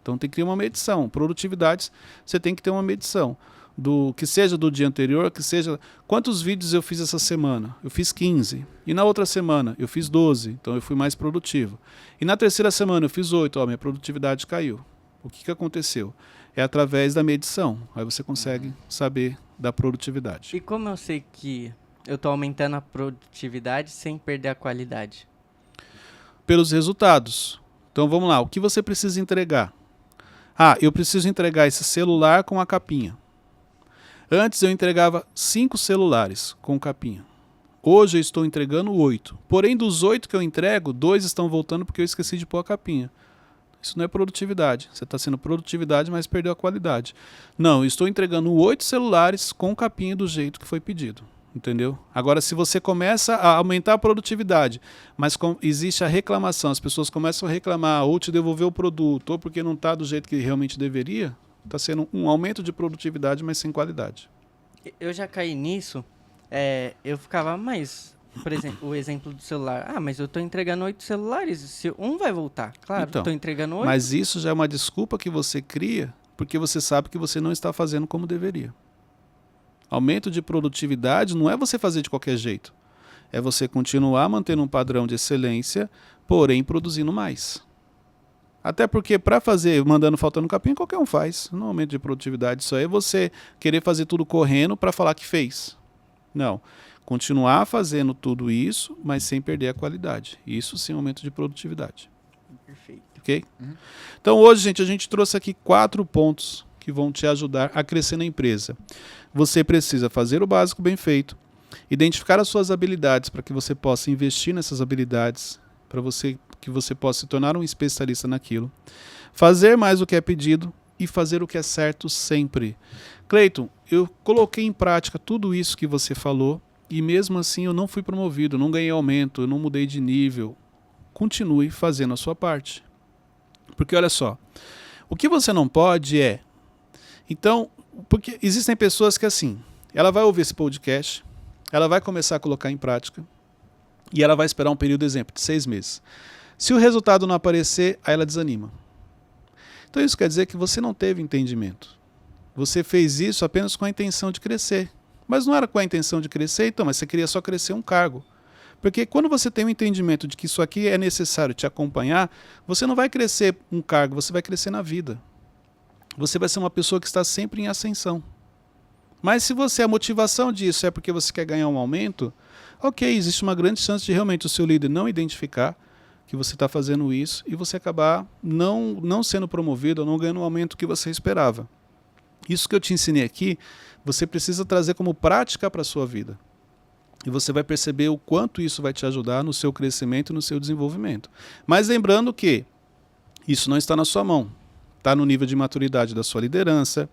Então tem que ter uma medição. Produtividades, você tem que ter uma medição. Que seja do dia anterior, que seja... Quantos vídeos eu fiz essa semana? Eu fiz 15. E na outra semana eu fiz 12. Então eu fui mais produtivo. E na terceira semana eu fiz 8. Minha produtividade caiu. O que aconteceu? É através da medição. Aí você consegue saber da produtividade. E como eu sei que eu estou aumentando a produtividade sem perder a qualidade? Pelos resultados. Então vamos lá. O que você precisa entregar? Eu preciso entregar esse celular com a capinha. Antes eu entregava 5 celulares com capinha. Hoje eu estou entregando 8. Porém, dos 8 que eu entrego, 2 estão voltando porque eu esqueci de pôr a capinha. Isso não é produtividade. Você está sendo produtividade, mas perdeu a qualidade. Não, eu estou entregando 8 celulares com capinha do jeito que foi pedido. Entendeu? Agora, se você começa a aumentar a produtividade, mas existe a reclamação, as pessoas começam a reclamar ou te devolver o produto, ou porque não está do jeito que realmente deveria, está sendo um aumento de produtividade, mas sem qualidade. Eu já caí nisso, eu ficava, mas... Por exemplo, o exemplo do celular. Ah, mas eu tô entregando 8 celulares, se um vai voltar. Claro, Então, tô entregando 8. Mas isso já é uma desculpa que você cria, porque você sabe que você não está fazendo como deveria. Aumento de produtividade não é você fazer de qualquer jeito. É você continuar mantendo um padrão de excelência, porém produzindo mais. Até porque para fazer mandando faltando capinha, qualquer um faz. Não é aumento de produtividade. Isso aí é você querer fazer tudo correndo para falar que fez. Não. Continuar fazendo tudo isso, mas sem perder a qualidade. Isso sim é um aumento de produtividade. Perfeito. Ok? Então hoje, gente, a gente trouxe aqui 4 pontos que vão te ajudar a crescer na empresa. Você precisa fazer o básico bem feito, identificar as suas habilidades para que você possa investir nessas habilidades, para que você possa se tornar um especialista naquilo, fazer mais o que é pedido e fazer o que é certo sempre. Cleiton, eu coloquei em prática tudo isso que você falou e mesmo assim eu não fui promovido, não ganhei aumento, eu não mudei de nível. Continue fazendo a sua parte. Porque olha só, o que você não pode é... Então, porque existem pessoas que assim, ela vai ouvir esse podcast, ela vai começar a colocar em prática e ela vai esperar um período, exemplo, de 6 meses. Se o resultado não aparecer, aí ela desanima. Então isso quer dizer que você não teve entendimento. Você fez isso apenas com a intenção de crescer. Mas não era com a intenção de crescer, então, mas você queria só crescer um cargo. Porque quando você tem o entendimento de que isso aqui é necessário te acompanhar, você não vai crescer um cargo, você vai crescer na vida. Você vai ser uma pessoa que está sempre em ascensão. Mas se a motivação disso é porque você quer ganhar um aumento, ok, existe uma grande chance de realmente o seu líder não identificar que você está fazendo isso e você acabar não sendo promovido ou não ganhando o aumento que você esperava. Isso que eu te ensinei aqui, você precisa trazer como prática para a sua vida. E você vai perceber o quanto isso vai te ajudar no seu crescimento e no seu desenvolvimento. Mas lembrando que isso não está na sua mão. Está no nível de maturidade da sua liderança,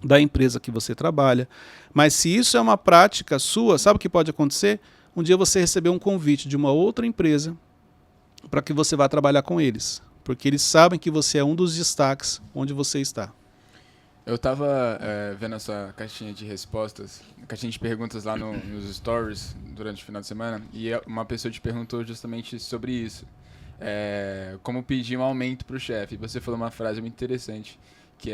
da empresa que você trabalha. Mas se isso é uma prática sua, sabe o que pode acontecer? Um dia você receber um convite de uma outra empresa para que você vá trabalhar com eles. Porque eles sabem que você é um dos destaques onde você está. Eu estava vendo essa caixinha de respostas, caixinha de perguntas lá nos stories durante o final de semana, e uma pessoa te perguntou justamente sobre isso. Como pedir um aumento para o chefe. Você falou uma frase muito interessante, que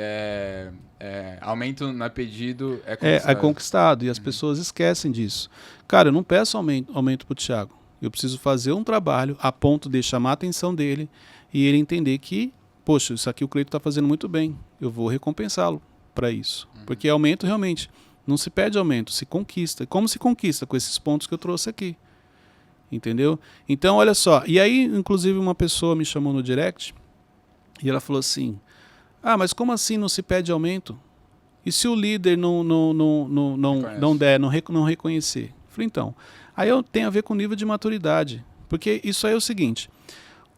aumento não é pedido, é conquistado. É conquistado, e as pessoas esquecem disso. Cara, eu não peço aumento para o Thiago. Eu preciso fazer um trabalho a ponto de chamar a atenção dele e ele entender que, poxa, isso aqui o Cleiton está fazendo muito bem, eu vou recompensá-lo para isso. Porque aumento realmente, não se pede aumento, se conquista. Como se conquista? Com esses pontos que eu trouxe aqui. Entendeu? Então, olha só, e aí, inclusive, uma pessoa me chamou no direct e ela falou assim, mas como assim não se pede aumento? E se o líder não reconhecer? Eu falei, então, aí tem a ver com o nível de maturidade. Porque isso aí é o seguinte,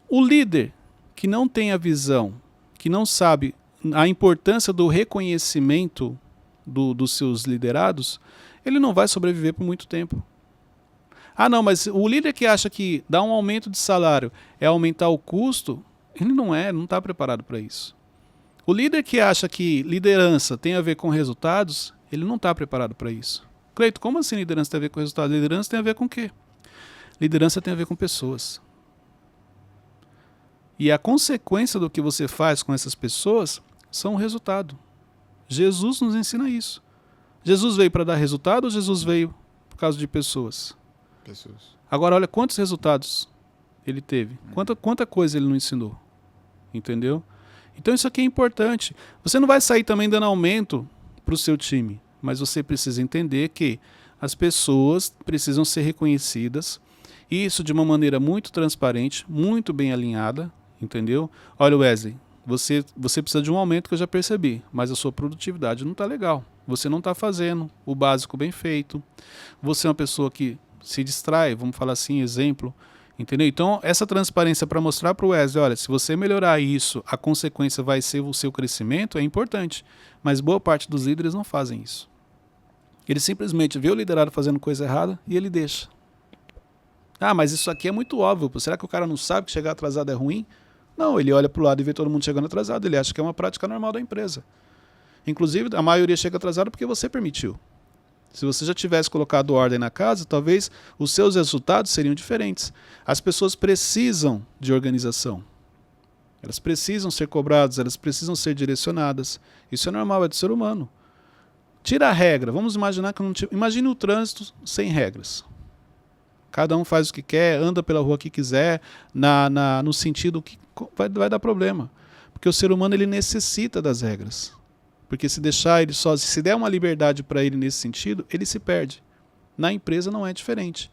o líder que não tem a visão, que não sabe a importância do reconhecimento dos seus liderados, ele não vai sobreviver por muito tempo. Não, mas o líder que acha que dar um aumento de salário é aumentar o custo, ele não está preparado para isso. O líder que acha que liderança tem a ver com resultados, ele não está preparado para isso. Cleiton, como assim liderança tem a ver com resultados? Liderança tem a ver com o quê? Liderança tem a ver com pessoas. E a consequência do que você faz com essas pessoas são o resultado. Jesus nos ensina isso. Jesus veio para dar resultado ou Jesus veio por causa de pessoas? Agora, olha quantos resultados ele teve. Quanta coisa ele não ensinou. Entendeu? Então isso aqui é importante. Você não vai sair também dando aumento para o seu time, mas você precisa entender que as pessoas precisam ser reconhecidas, e isso de uma maneira muito transparente, muito bem alinhada, entendeu? Olha, Wesley, você precisa de um aumento que eu já percebi, mas a sua produtividade não está legal. Você não está fazendo o básico bem feito. Você é uma pessoa que se distrai, vamos falar assim, exemplo, Entendeu? Então, essa transparência para mostrar para o Wesley, olha, se você melhorar isso, a consequência vai ser o seu crescimento, é importante. Mas boa parte dos líderes não fazem isso. Ele simplesmente vê o liderado fazendo coisa errada e ele deixa. Ah, mas isso aqui é muito óbvio. Pô. Será que o cara não sabe que chegar atrasado é ruim? Não, ele olha para o lado e vê todo mundo chegando atrasado. Ele acha que é uma prática normal da empresa. Inclusive, a maioria chega atrasado porque você permitiu. Se você já tivesse colocado ordem na casa, talvez os seus resultados seriam diferentes. As pessoas precisam de organização. Elas precisam ser cobradas, elas precisam ser direcionadas. Isso é normal, é do ser humano. Tira a regra. Vamos imaginar que não imagine o trânsito sem regras. Cada um faz o que quer, anda pela rua que quiser, no sentido que vai dar problema. Porque o ser humano ele necessita das regras. Porque se deixar ele sozinho, se der uma liberdade para ele nesse sentido, ele se perde. Na empresa não é diferente.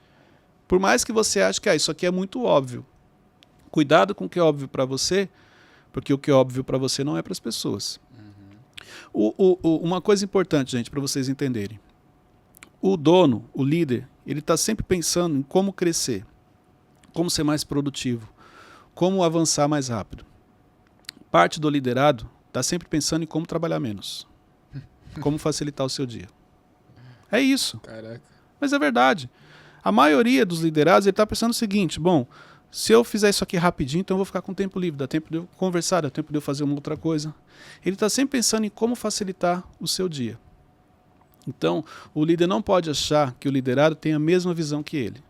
Por mais que você ache que isso aqui é muito óbvio. Cuidado com o que é óbvio para você, porque o que é óbvio para você não é para as pessoas. Uma coisa importante, gente, para vocês entenderem. O dono, o líder, ele está sempre pensando em como crescer, como ser mais produtivo, como avançar mais rápido. Parte do liderado está sempre pensando em como trabalhar menos, como facilitar o seu dia. É isso. Caraca. Mas é verdade. A maioria dos liderados está pensando o seguinte, bom, se eu fizer isso aqui rapidinho, então eu vou ficar com tempo livre, dá tempo de eu conversar, dá tempo de eu fazer uma outra coisa. Ele está sempre pensando em como facilitar o seu dia. Então, o líder não pode achar que o liderado tem a mesma visão que ele,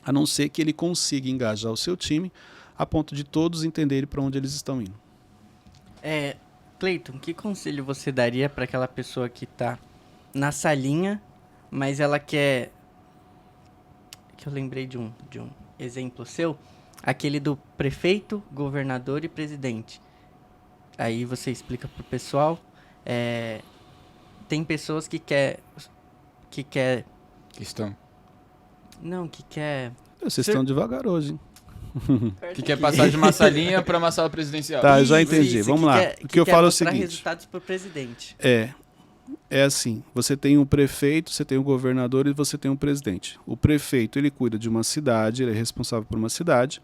a não ser que ele consiga engajar o seu time a ponto de todos entenderem para onde eles estão indo. Cleiton, que conselho você daria para aquela pessoa que está na salinha, mas ela quer... Que eu lembrei de um exemplo seu, aquele do prefeito, governador e presidente. Aí você explica pro pessoal, tem pessoas que quer... Questão. Não, que quer... Vocês estão devagar hoje, hein? Que quer passar de uma salinha para uma sala presidencial. Tá, eu já entendi. Vamos lá. O que eu falo é o seguinte. Resultados pro presidente. É assim, você tem um prefeito, você tem um governador e você tem um presidente. O prefeito, ele cuida de uma cidade, ele é responsável por uma cidade.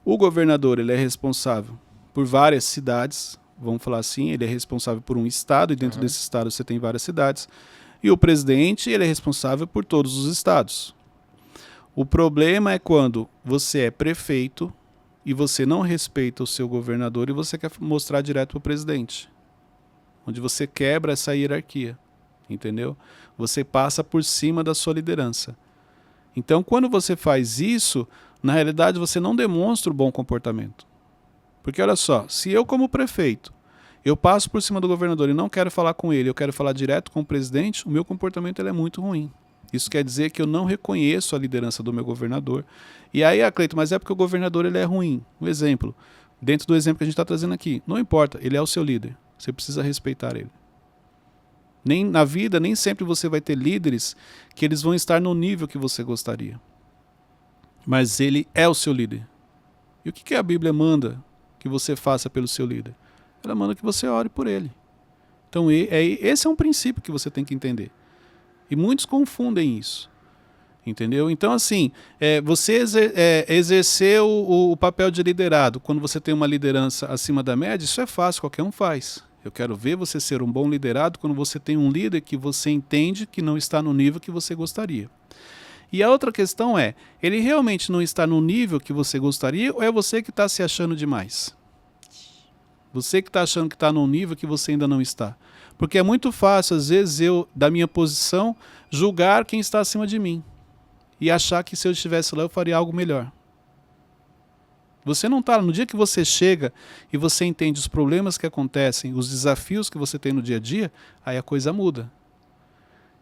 O governador, ele é responsável por várias cidades, vamos falar assim, ele é responsável por um estado e dentro desse estado você tem várias cidades. E o presidente, ele é responsável por todos os estados. O problema é quando você é prefeito e você não respeita o seu governador e você quer mostrar direto para o presidente. Onde você quebra essa hierarquia, entendeu? Você passa por cima da sua liderança. Então, quando você faz isso, na realidade você não demonstra o bom comportamento. Porque olha só, se eu como prefeito, eu passo por cima do governador e não quero falar com ele, eu quero falar direto com o presidente, o meu comportamento ele é muito ruim. Isso quer dizer que eu não reconheço a liderança do meu governador. E aí, Cleiton, mas é porque o governador ele é ruim. Um exemplo, dentro do exemplo que a gente está trazendo aqui, não importa, ele é o seu líder. Você precisa respeitar ele. Na vida, nem sempre você vai ter líderes que eles vão estar no nível que você gostaria. Mas ele é o seu líder. E o que a Bíblia manda que você faça pelo seu líder? Ela manda que você ore por ele. Então, esse é um princípio que você tem que entender. E muitos confundem isso. Entendeu? Então, assim, você exercer o papel de liderado, quando você tem uma liderança acima da média, isso é fácil, qualquer um faz. Eu quero ver você ser um bom liderado quando você tem um líder que você entende que não está no nível que você gostaria. E a outra questão é, ele realmente não está no nível que você gostaria ou é você que está se achando demais? Você que está achando que está num nível que você ainda não está. Porque é muito fácil, às vezes, eu, da minha posição, julgar quem está acima de mim. E achar que se eu estivesse lá, eu faria algo melhor. Você não está. No dia que você chega e você entende os problemas que acontecem, os desafios que você tem no dia a dia, aí a coisa muda.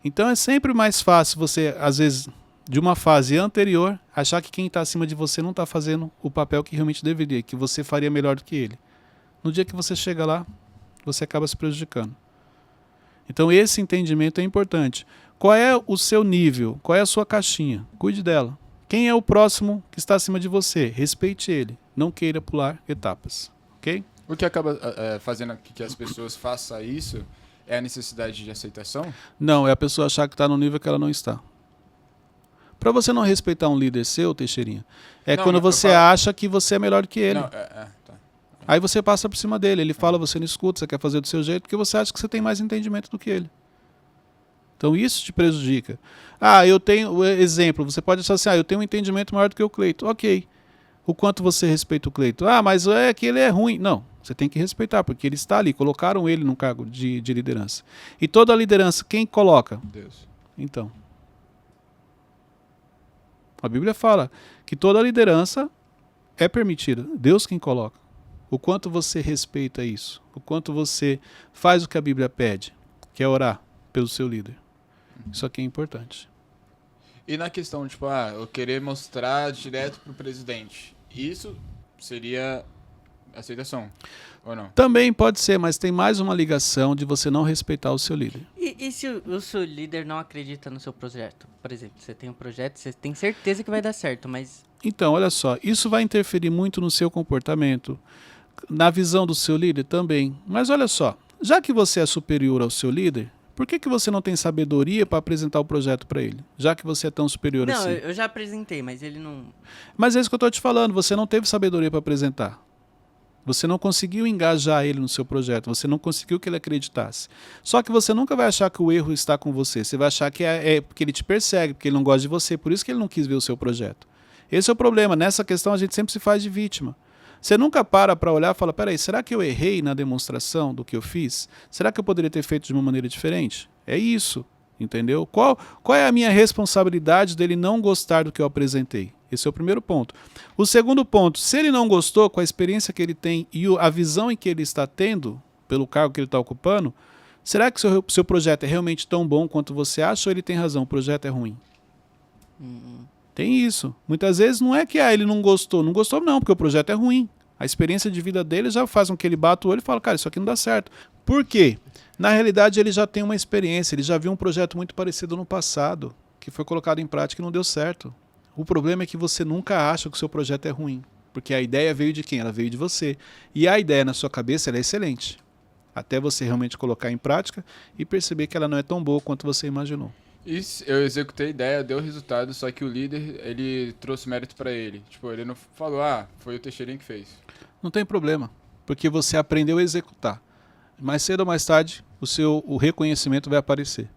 Então é sempre mais fácil você, às vezes, de uma fase anterior, achar que quem está acima de você não está fazendo o papel que realmente deveria, que você faria melhor do que ele. No dia que você chega lá, você acaba se prejudicando. Então esse entendimento é importante. Qual é o seu nível? Qual é a sua caixinha? Cuide dela. Quem é o próximo que está acima de você? Respeite ele. Não queira pular etapas. Ok? O que acaba fazendo que as pessoas façam isso é a necessidade de aceitação? Não, é a pessoa achar que está no nível que ela não está. Para você não respeitar um líder seu, Teixeirinha, é Não, quando eu você falo- acha que você é melhor que ele. Não, tá. Aí você passa por cima dele, ele fala, você não escuta, você quer fazer do seu jeito, porque você acha que você tem mais entendimento do que ele. Então isso te prejudica. Eu tenho, exemplo, você pode achar assim, eu tenho um entendimento maior do que o Cleito. Ok. O quanto você respeita o Cleito? Mas é que ele é ruim. Não, você tem que respeitar, porque ele está ali, colocaram ele num cargo de liderança. E toda a liderança, quem coloca? Deus. Então, a Bíblia fala que toda a liderança é permitida, Deus quem coloca. O quanto você respeita isso, o quanto você faz o que a Bíblia pede, que é orar pelo seu líder. Isso aqui é importante. E na questão, tipo, eu querer mostrar direto pro presidente, isso seria aceitação, ou não? Também pode ser, mas tem mais uma ligação de você não respeitar o seu líder. E se o seu líder não acredita no seu projeto? Por exemplo, você tem um projeto, você tem certeza que vai dar certo, mas... Então, olha só, isso vai interferir muito no seu comportamento, na visão do seu líder também. Mas olha só, já que você é superior ao seu líder, por que você não tem sabedoria para apresentar o projeto para ele? Já que você é tão superior Não, assim. eu já apresentei, mas ele não... Mas é isso que eu estou te falando, você não teve sabedoria para apresentar. Você não conseguiu engajar ele no seu projeto, você não conseguiu que ele acreditasse. Só que você nunca vai achar que o erro está com você, você vai achar que é porque ele te persegue, porque ele não gosta de você, por isso que ele não quis ver o seu projeto. Esse é o problema, nessa questão a gente sempre se faz de vítima. Você nunca para olhar e fala, peraí, será que eu errei na demonstração do que eu fiz? Será que eu poderia ter feito de uma maneira diferente? É isso, entendeu? Qual é a minha responsabilidade dele não gostar do que eu apresentei? Esse é o primeiro ponto. O segundo ponto, se ele não gostou com a experiência que ele tem e a visão em que ele está tendo, pelo cargo que ele está ocupando, será que o seu projeto é realmente tão bom quanto você acha ou ele tem razão, o projeto é ruim? Tem isso. Muitas vezes não é que ele não gostou. Não gostou não, porque o projeto é ruim. A experiência de vida dele já faz com que ele bata o olho e fala, cara, isso aqui não dá certo. Por quê? Na realidade ele já tem uma experiência, ele já viu um projeto muito parecido no passado, que foi colocado em prática e não deu certo. O problema é que você nunca acha que o seu projeto é ruim, porque a ideia veio de quem? Ela veio de você. E a ideia na sua cabeça ela é excelente, até você realmente colocar em prática e perceber que ela não é tão boa quanto você imaginou. Eu executei a ideia, deu resultado, só que o líder, ele trouxe mérito pra ele. Tipo, ele não falou, foi o Teixeirinha que fez. Não tem problema, porque você aprendeu a executar. Mais cedo ou mais tarde, o reconhecimento vai aparecer.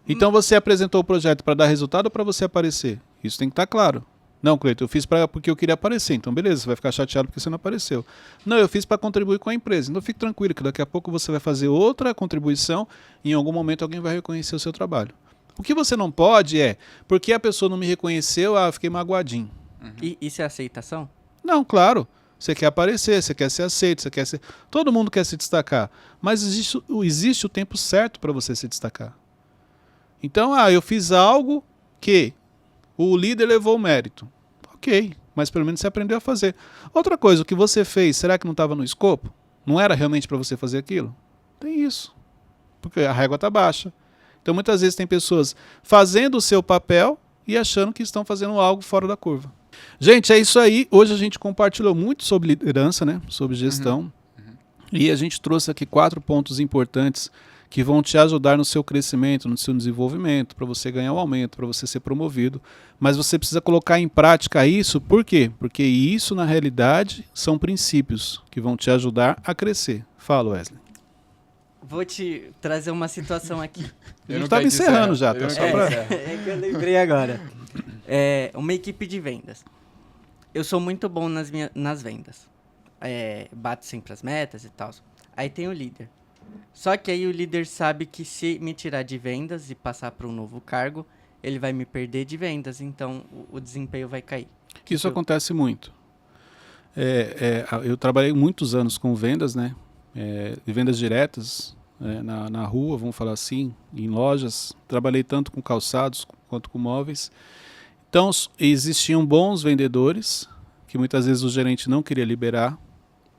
Então você apresentou o projeto para dar resultado ou para você aparecer? Isso tem que estar claro. Não, Cleiton, eu fiz porque eu queria aparecer. Então beleza, você vai ficar chateado porque você não apareceu. Não, eu fiz para contribuir com a empresa. Então fique tranquilo que daqui a pouco você vai fazer outra contribuição e em algum momento alguém vai reconhecer o seu trabalho. O que você não pode porque a pessoa não me reconheceu, eu fiquei magoadinho. E isso é aceitação? Não, claro. Você quer aparecer, você quer ser aceito, você quer ser... Todo mundo quer se destacar. Mas existe o tempo certo para você se destacar. Então, eu fiz algo que o líder levou o mérito. Ok, mas pelo menos você aprendeu a fazer. Outra coisa, o que você fez, será que não estava no escopo? Não era realmente para você fazer aquilo? Tem isso. Porque a régua está baixa. Então, muitas vezes tem pessoas fazendo o seu papel e achando que estão fazendo algo fora da curva. Gente, é isso aí. Hoje a gente compartilhou muito sobre liderança, né? Sobre gestão. E a gente trouxe aqui 4 pontos importantes que vão te ajudar no seu crescimento, no seu desenvolvimento, para você ganhar um aumento, para você ser promovido. Mas você precisa colocar em prática isso, por quê? Porque isso, na realidade, são princípios que vão te ajudar a crescer. Fala, Wesley. Vou te trazer uma situação aqui. A gente estava encerrando já, tá? Só pra... É que eu lembrei agora. Uma equipe de vendas. Eu sou muito bom nas vendas. Bato sempre as metas e tal. Aí tem o líder. Só que aí o líder sabe que se me tirar de vendas e passar para um novo cargo, ele vai me perder de vendas, então o desempenho vai cair. Isso acontece muito. Eu trabalhei muitos anos com vendas, né? Vendas diretas, na rua, vamos falar assim, em lojas. Trabalhei tanto com calçados quanto com móveis. Então, existiam bons vendedores, que muitas vezes o gerente não queria liberar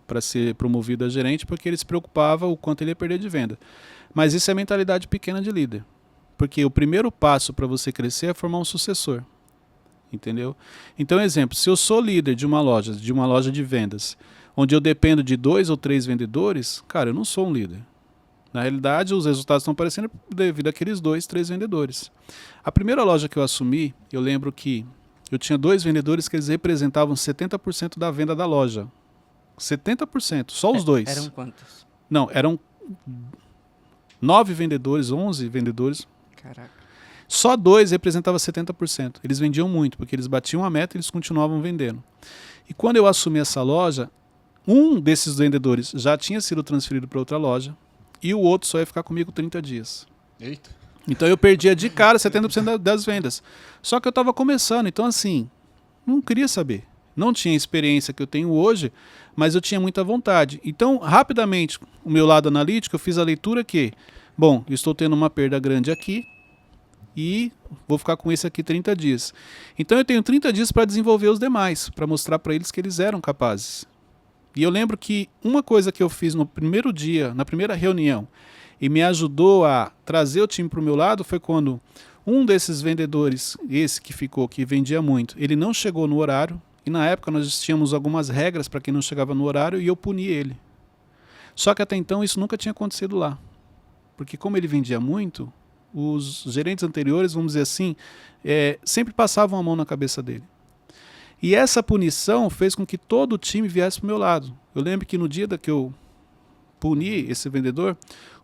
para ser promovido a gerente, porque ele se preocupava o quanto ele ia perder de venda. Mas isso é mentalidade pequena de líder. Porque o primeiro passo para você crescer é formar um sucessor. Entendeu? Então, exemplo, se eu sou líder de uma loja de vendas, onde eu dependo de 2 ou 3 vendedores, cara, eu não sou um líder. Na realidade, os resultados estão aparecendo devido àqueles 2, 3 vendedores. A primeira loja que eu assumi, eu lembro que eu tinha 2 vendedores que eles representavam 70% da venda da loja. 70%, só os 2. Eram quantos? Não, eram 9 vendedores, 11 vendedores. Caraca. Só 2 representavam 70%. Eles vendiam muito, porque eles batiam a meta e eles continuavam vendendo. E quando eu assumi essa loja, um desses vendedores já tinha sido transferido para outra loja e o outro só ia ficar comigo 30 dias. Eita. Então eu perdia de cara 70% das vendas. Só que eu estava começando, então assim, não queria saber. Não tinha a experiência que eu tenho hoje, mas eu tinha muita vontade. Então, rapidamente, o meu lado analítico, eu fiz a leitura que, bom, eu estou tendo uma perda grande aqui e vou ficar com esse aqui 30 dias. Então eu tenho 30 dias para desenvolver os demais, para mostrar para eles que eles eram capazes. E eu lembro que uma coisa que eu fiz no primeiro dia, na primeira reunião, e me ajudou a trazer o time para o meu lado, foi quando um desses vendedores, esse que ficou, que vendia muito, ele não chegou no horário, e na época nós tínhamos algumas regras para quem não chegava no horário, e eu puni ele. Só que até então isso nunca tinha acontecido lá. Porque como ele vendia muito, os gerentes anteriores, vamos dizer assim, sempre passavam a mão na cabeça dele. E essa punição fez com que todo o time viesse para o meu lado. Eu lembro que no dia que eu puni esse vendedor,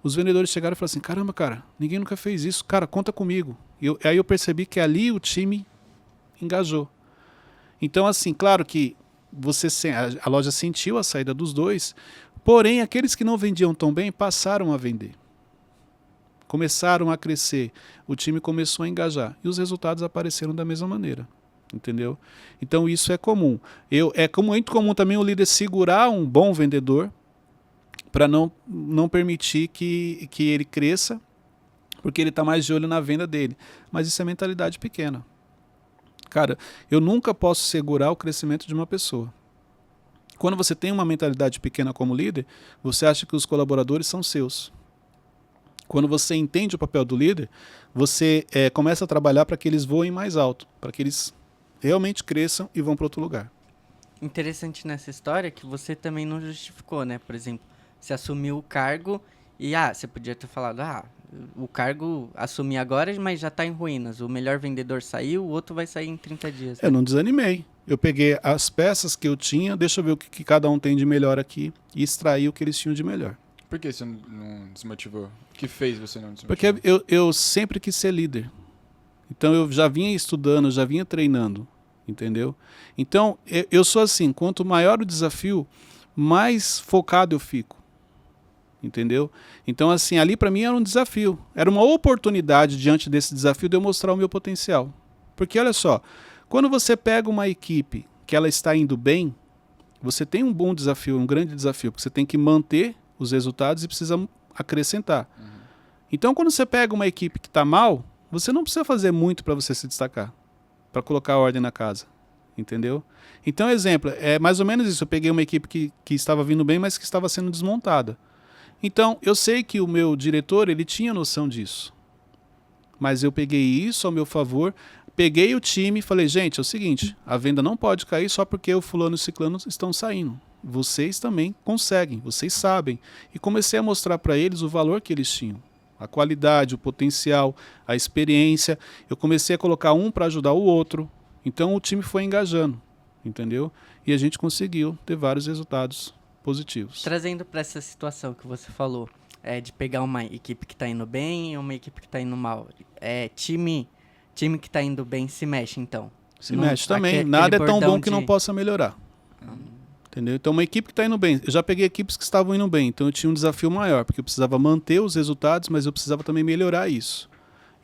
os vendedores chegaram e falaram assim, caramba, cara, ninguém nunca fez isso, cara, conta comigo. Aí eu percebi que ali o time engajou. Então, assim, claro que a loja sentiu a saída dos 2, porém, aqueles que não vendiam tão bem passaram a vender. Começaram a crescer, o time começou a engajar e os resultados apareceram da mesma maneira. Entendeu? Então isso é comum. É muito comum também o líder segurar um bom vendedor para não permitir que ele cresça, porque ele está mais de olho na venda dele. Mas isso é mentalidade pequena. Cara, eu nunca posso segurar o crescimento de uma pessoa. Quando você tem uma mentalidade pequena como líder, você acha que os colaboradores são seus. Quando você entende o papel do líder, você começa a trabalhar para que eles voem mais alto, para que eles realmente cresçam e vão para outro lugar. Interessante nessa história que você também não justificou, né? Por exemplo, você assumiu o cargo e você podia ter falado, o cargo assumi agora, mas já está em ruínas. O melhor vendedor saiu, o outro vai sair em 30 dias. Eu não desanimei. Eu peguei as peças que eu tinha, deixa eu ver o que cada um tem de melhor aqui e extraí o que eles tinham de melhor. Por que você não desmotivou? O que fez você não desmotivar? Porque eu sempre quis ser líder. Então eu já vinha estudando, já vinha treinando, entendeu? Então eu sou assim, quanto maior o desafio, mais focado eu fico, entendeu? Então assim, ali para mim era um desafio, era uma oportunidade diante desse desafio de eu mostrar o meu potencial. Porque olha só, quando você pega uma equipe que ela está indo bem, você tem um bom desafio, um grande desafio, porque você tem que manter os resultados e precisa acrescentar. Uhum. Então quando você pega uma equipe que está mal, você não precisa fazer muito para você se destacar, para colocar a ordem na casa, entendeu? Então, exemplo, é mais ou menos isso. Eu peguei uma equipe que estava vindo bem, mas que estava sendo desmontada. Então, eu sei que o meu diretor, ele tinha noção disso. Mas eu peguei isso ao meu favor, peguei o time e falei, gente, é o seguinte, a venda não pode cair só porque o fulano e o ciclano estão saindo. Vocês também conseguem, vocês sabem. E comecei a mostrar para eles o valor que eles tinham. A qualidade, o potencial, a experiência. Eu comecei a colocar um para ajudar o outro. Então o time foi engajando, entendeu? E a gente conseguiu ter vários resultados positivos. Trazendo para essa situação que você falou, de pegar uma equipe que está indo bem e uma equipe que está indo mal. Time que está indo bem se mexe, então? Se mexe também. Nada é tão bom que não possa melhorar. Entendeu? Então, uma equipe que está indo bem. Eu já peguei equipes que estavam indo bem, então eu tinha um desafio maior, porque eu precisava manter os resultados, mas eu precisava também melhorar isso.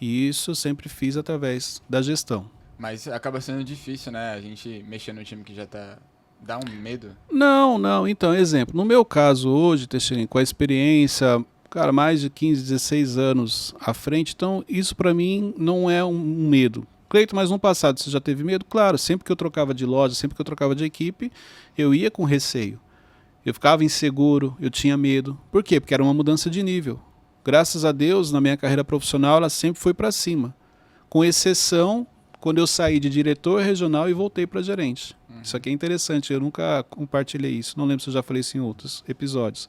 E isso eu sempre fiz através da gestão. Mas acaba sendo difícil, né? A gente mexer no time que já está... Dá um medo? Não. Então, exemplo, no meu caso hoje, Teixeirinho, com a experiência, cara, mais de 15, 16 anos à frente, então isso para mim não é um medo. Cleiton, mas no passado você já teve medo? Claro, sempre que eu trocava de loja, sempre que eu trocava de equipe, eu ia com receio. Eu ficava inseguro, eu tinha medo. Por quê? Porque era uma mudança de nível. Graças a Deus, na minha carreira profissional, ela sempre foi para cima. Com exceção, quando eu saí de diretor regional e voltei para gerente. Isso aqui é interessante, eu nunca compartilhei isso. Não lembro se eu já falei isso em outros episódios.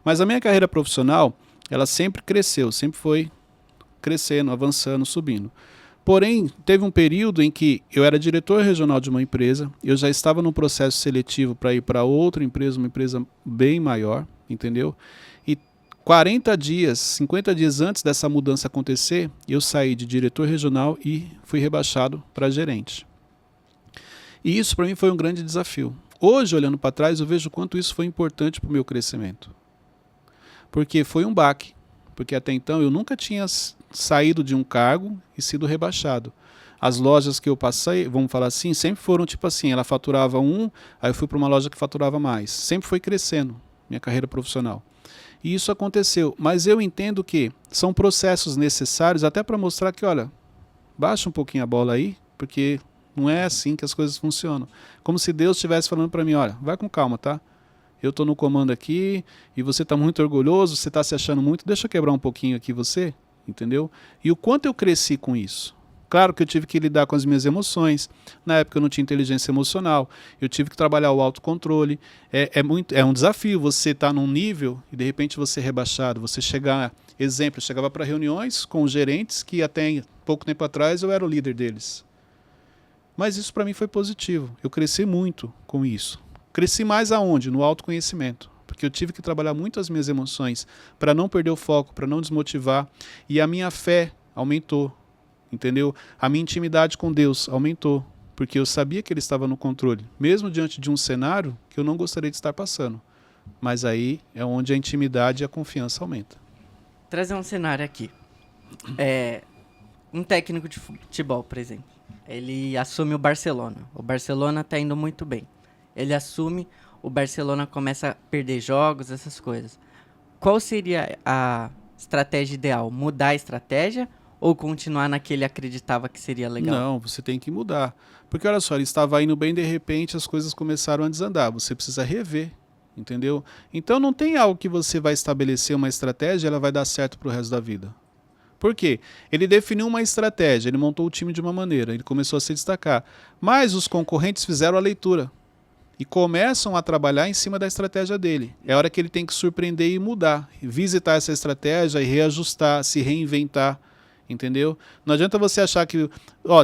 Mas a minha carreira profissional, ela sempre cresceu, sempre foi crescendo, avançando, subindo. Porém, teve um período em que eu era diretor regional de uma empresa, eu já estava num processo seletivo para ir para outra empresa, uma empresa bem maior, entendeu? E 40 dias, 50 dias antes dessa mudança acontecer, eu saí de diretor regional e fui rebaixado para gerente. E isso para mim foi um grande desafio. Hoje, olhando para trás, eu vejo o quanto isso foi importante para o meu crescimento. Porque foi um baque. Porque até então eu nunca tinha saído de um cargo e sido rebaixado. As lojas que eu passei, vamos falar assim, sempre foram tipo assim, ela faturava aí eu fui para uma loja que faturava mais. Sempre foi crescendo minha carreira profissional. E isso aconteceu. Mas eu entendo que são processos necessários até para mostrar que, olha, baixa um pouquinho a bola aí, porque não é assim que as coisas funcionam. Como se Deus estivesse falando para mim, olha, vai com calma, tá? Eu estou no comando aqui e você está muito orgulhoso, você está se achando muito, deixa eu quebrar um pouquinho aqui você, entendeu? E o quanto eu cresci com isso. Claro que eu tive que lidar com as minhas emoções, na época eu não tinha inteligência emocional, eu tive que trabalhar o autocontrole, é um desafio você estar num nível e de repente você é rebaixado, você chegar, exemplo, eu chegava para reuniões com os gerentes que até pouco tempo atrás eu era o líder deles. Mas isso para mim foi positivo, eu cresci muito com isso. Cresci mais aonde? No autoconhecimento. Porque eu tive que trabalhar muito as minhas emoções para não perder o foco, para não desmotivar. E a minha fé aumentou, entendeu? A minha intimidade com Deus aumentou. Porque eu sabia que Ele estava no controle. Mesmo diante de um cenário que eu não gostaria de estar passando. Mas aí é onde a intimidade e a confiança aumentam. Trazer um cenário aqui. Um técnico de futebol, por exemplo. Ele assume o Barcelona. O Barcelona está indo muito bem. Ele assume, o Barcelona começa a perder jogos, essas coisas. Qual seria a estratégia ideal? Mudar a estratégia ou continuar naquele acreditava que seria legal? Não, você tem que mudar. Porque olha só, ele estava indo bem, de repente as coisas começaram a desandar. Você precisa rever, entendeu? Então não tem algo que você vai estabelecer uma estratégia e ela vai dar certo para o resto da vida. Por quê? Ele definiu uma estratégia, ele montou o time de uma maneira, ele começou a se destacar. Mas os concorrentes fizeram a leitura. E começam a trabalhar em cima da estratégia dele. É a hora que ele tem que surpreender e mudar. Visitar essa estratégia e reajustar, se reinventar. Entendeu? Não adianta você achar que...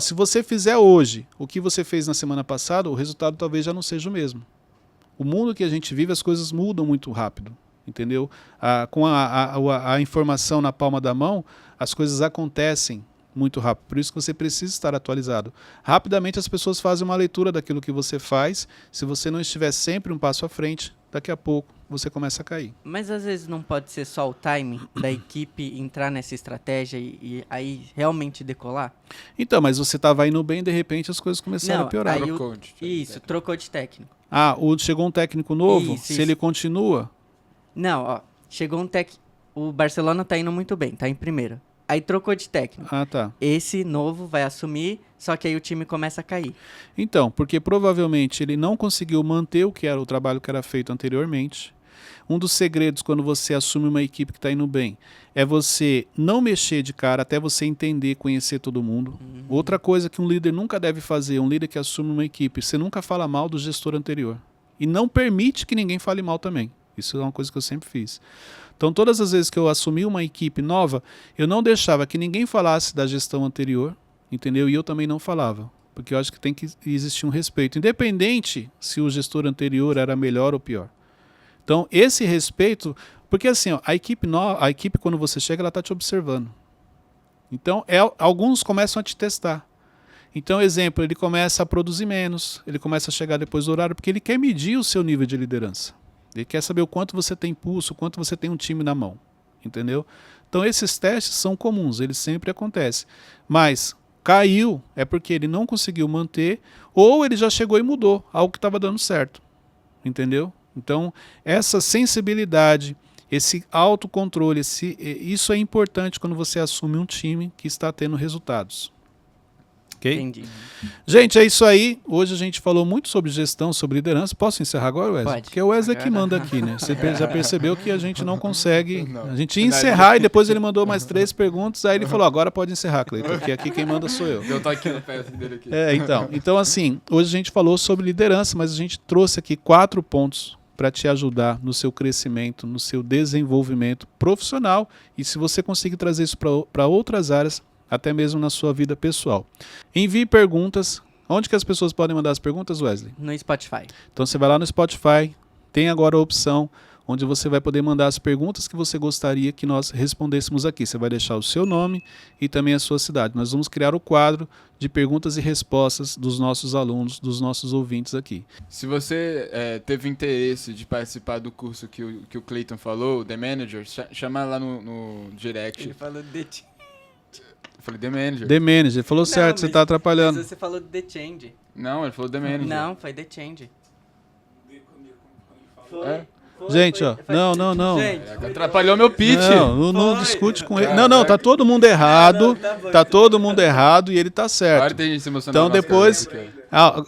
se você fizer hoje o que você fez na semana passada, o resultado talvez já não seja o mesmo. O mundo que a gente vive, as coisas mudam muito rápido. Entendeu? Com a informação na palma da mão, as coisas acontecem muito rápido. Por isso que você precisa estar atualizado. Rapidamente as pessoas fazem uma leitura daquilo que você faz. Se você não estiver sempre um passo à frente, daqui a pouco você começa a cair. Mas às vezes não pode ser só o timing da equipe entrar nessa estratégia e aí realmente decolar? Então, mas você estava indo bem, de repente as coisas começaram a piorar. Trocou de técnico. Chegou um técnico novo? Se ele continua? Não, chegou um técnico. O Barcelona tá indo muito bem, tá em primeiro. Aí trocou de técnico. Tá. Esse novo vai assumir, só que aí o time começa a cair. Então, porque provavelmente ele não conseguiu manter o que era o trabalho que era feito anteriormente. Um dos segredos quando você assume uma equipe que está indo bem é você não mexer de cara até você entender, conhecer todo mundo. Outra coisa que um líder nunca deve fazer, um líder que assume uma equipe, você nunca fala mal do gestor anterior. E não permite que ninguém fale mal também. Isso é uma coisa que eu sempre fiz. Então, todas as vezes que eu assumi uma equipe nova, eu não deixava que ninguém falasse da gestão anterior, entendeu? E eu também não falava, porque eu acho que tem que existir um respeito, independente se o gestor anterior era melhor ou pior. Então, esse respeito, porque assim, a equipe quando você chega, ela está te observando. Então, alguns começam a te testar. Então, exemplo, ele começa a produzir menos, ele começa a chegar depois do horário, porque ele quer medir o seu nível de liderança. Ele quer saber o quanto você tem pulso, o quanto você tem um time na mão, entendeu? Então esses testes são comuns, eles sempre acontecem. Mas caiu é porque ele não conseguiu manter ou ele já chegou e mudou algo que estava dando certo, entendeu? Então essa sensibilidade, esse autocontrole, isso é importante quando você assume um time que está tendo resultados. Okay? Entendi. Gente, é isso aí. Hoje a gente falou muito sobre gestão, sobre liderança. Posso encerrar agora, Wesley? Pode. Porque é o Wesley que manda aqui, né? Você já percebeu que a gente não consegue... A gente ia encerrar e depois ele mandou mais 3 perguntas. Aí ele falou, agora pode encerrar, Cleiton, porque aqui quem manda sou eu. Eu tô aqui no pé dele aqui. Então assim, hoje a gente falou sobre liderança, mas a gente trouxe aqui 4 pontos para te ajudar no seu crescimento, no seu desenvolvimento profissional e se você conseguir trazer isso para outras áreas, até mesmo na sua vida pessoal. Envie perguntas. Onde que as pessoas podem mandar as perguntas, Wesley? No Spotify. Então você vai lá no Spotify, tem agora a opção onde você vai poder mandar as perguntas que você gostaria que nós respondêssemos aqui. Você vai deixar o seu nome e também a sua cidade. Nós vamos criar o quadro de perguntas e respostas dos nossos alunos, dos nossos ouvintes aqui. Se você teve interesse de participar do curso que o Clayton falou, The Manager, chama lá no direct. Ele falou The Change. Eu falei The Manager. The Manager, falou certo, você está atrapalhando. Mas você falou The Change. Não, ele falou The Manager. Não, foi The Change. É? Gente, ó, não. Gente, Atrapalhou meu pitch. Não discute com ele. Não, tá todo mundo errado. Tá todo mundo errado e ele tá certo. Agora tem gente se emocionando. Então depois,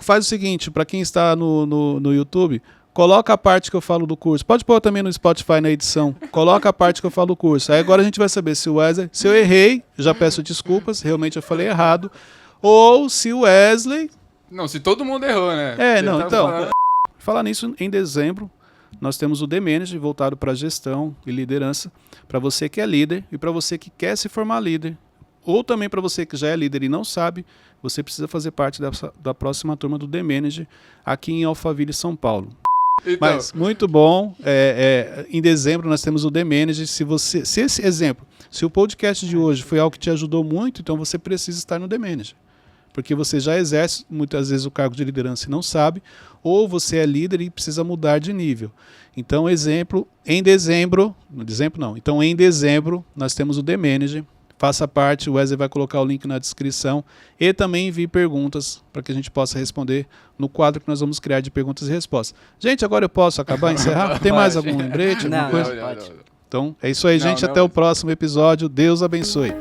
faz o seguinte, para quem está no YouTube, coloca a parte que eu falo do curso. Pode pôr também no Spotify na edição. Coloca a parte que eu falo do curso. Aí agora a gente vai saber se o Wesley, se eu errei, já peço desculpas, realmente eu falei errado. Ou se o Wesley... Não, se todo mundo errou, né? Falar nisso, em dezembro, nós temos o The Manager voltado para gestão e liderança, para você que é líder e para você que quer se formar líder, ou também para você que já é líder e não sabe, você precisa fazer parte da próxima turma do The Manager aqui em Alphaville, São Paulo. Então, Mas muito bom, em dezembro nós temos o The Manager. Se esse exemplo, se o podcast de hoje foi algo que te ajudou muito, então você precisa estar no The Manager. Porque você já exerce muitas vezes o cargo de liderança e não sabe, ou você é líder e precisa mudar de nível. Então, em dezembro nós temos o The Manager. Faça parte, o Wesley vai colocar o link na descrição e também envie perguntas para que a gente possa responder no quadro que nós vamos criar de perguntas e respostas. Gente, agora eu posso acabar, encerrar? Tem mais algum lembrete, alguma coisa? Pode. Então, é isso aí, gente. Até o próximo episódio. Deus abençoe.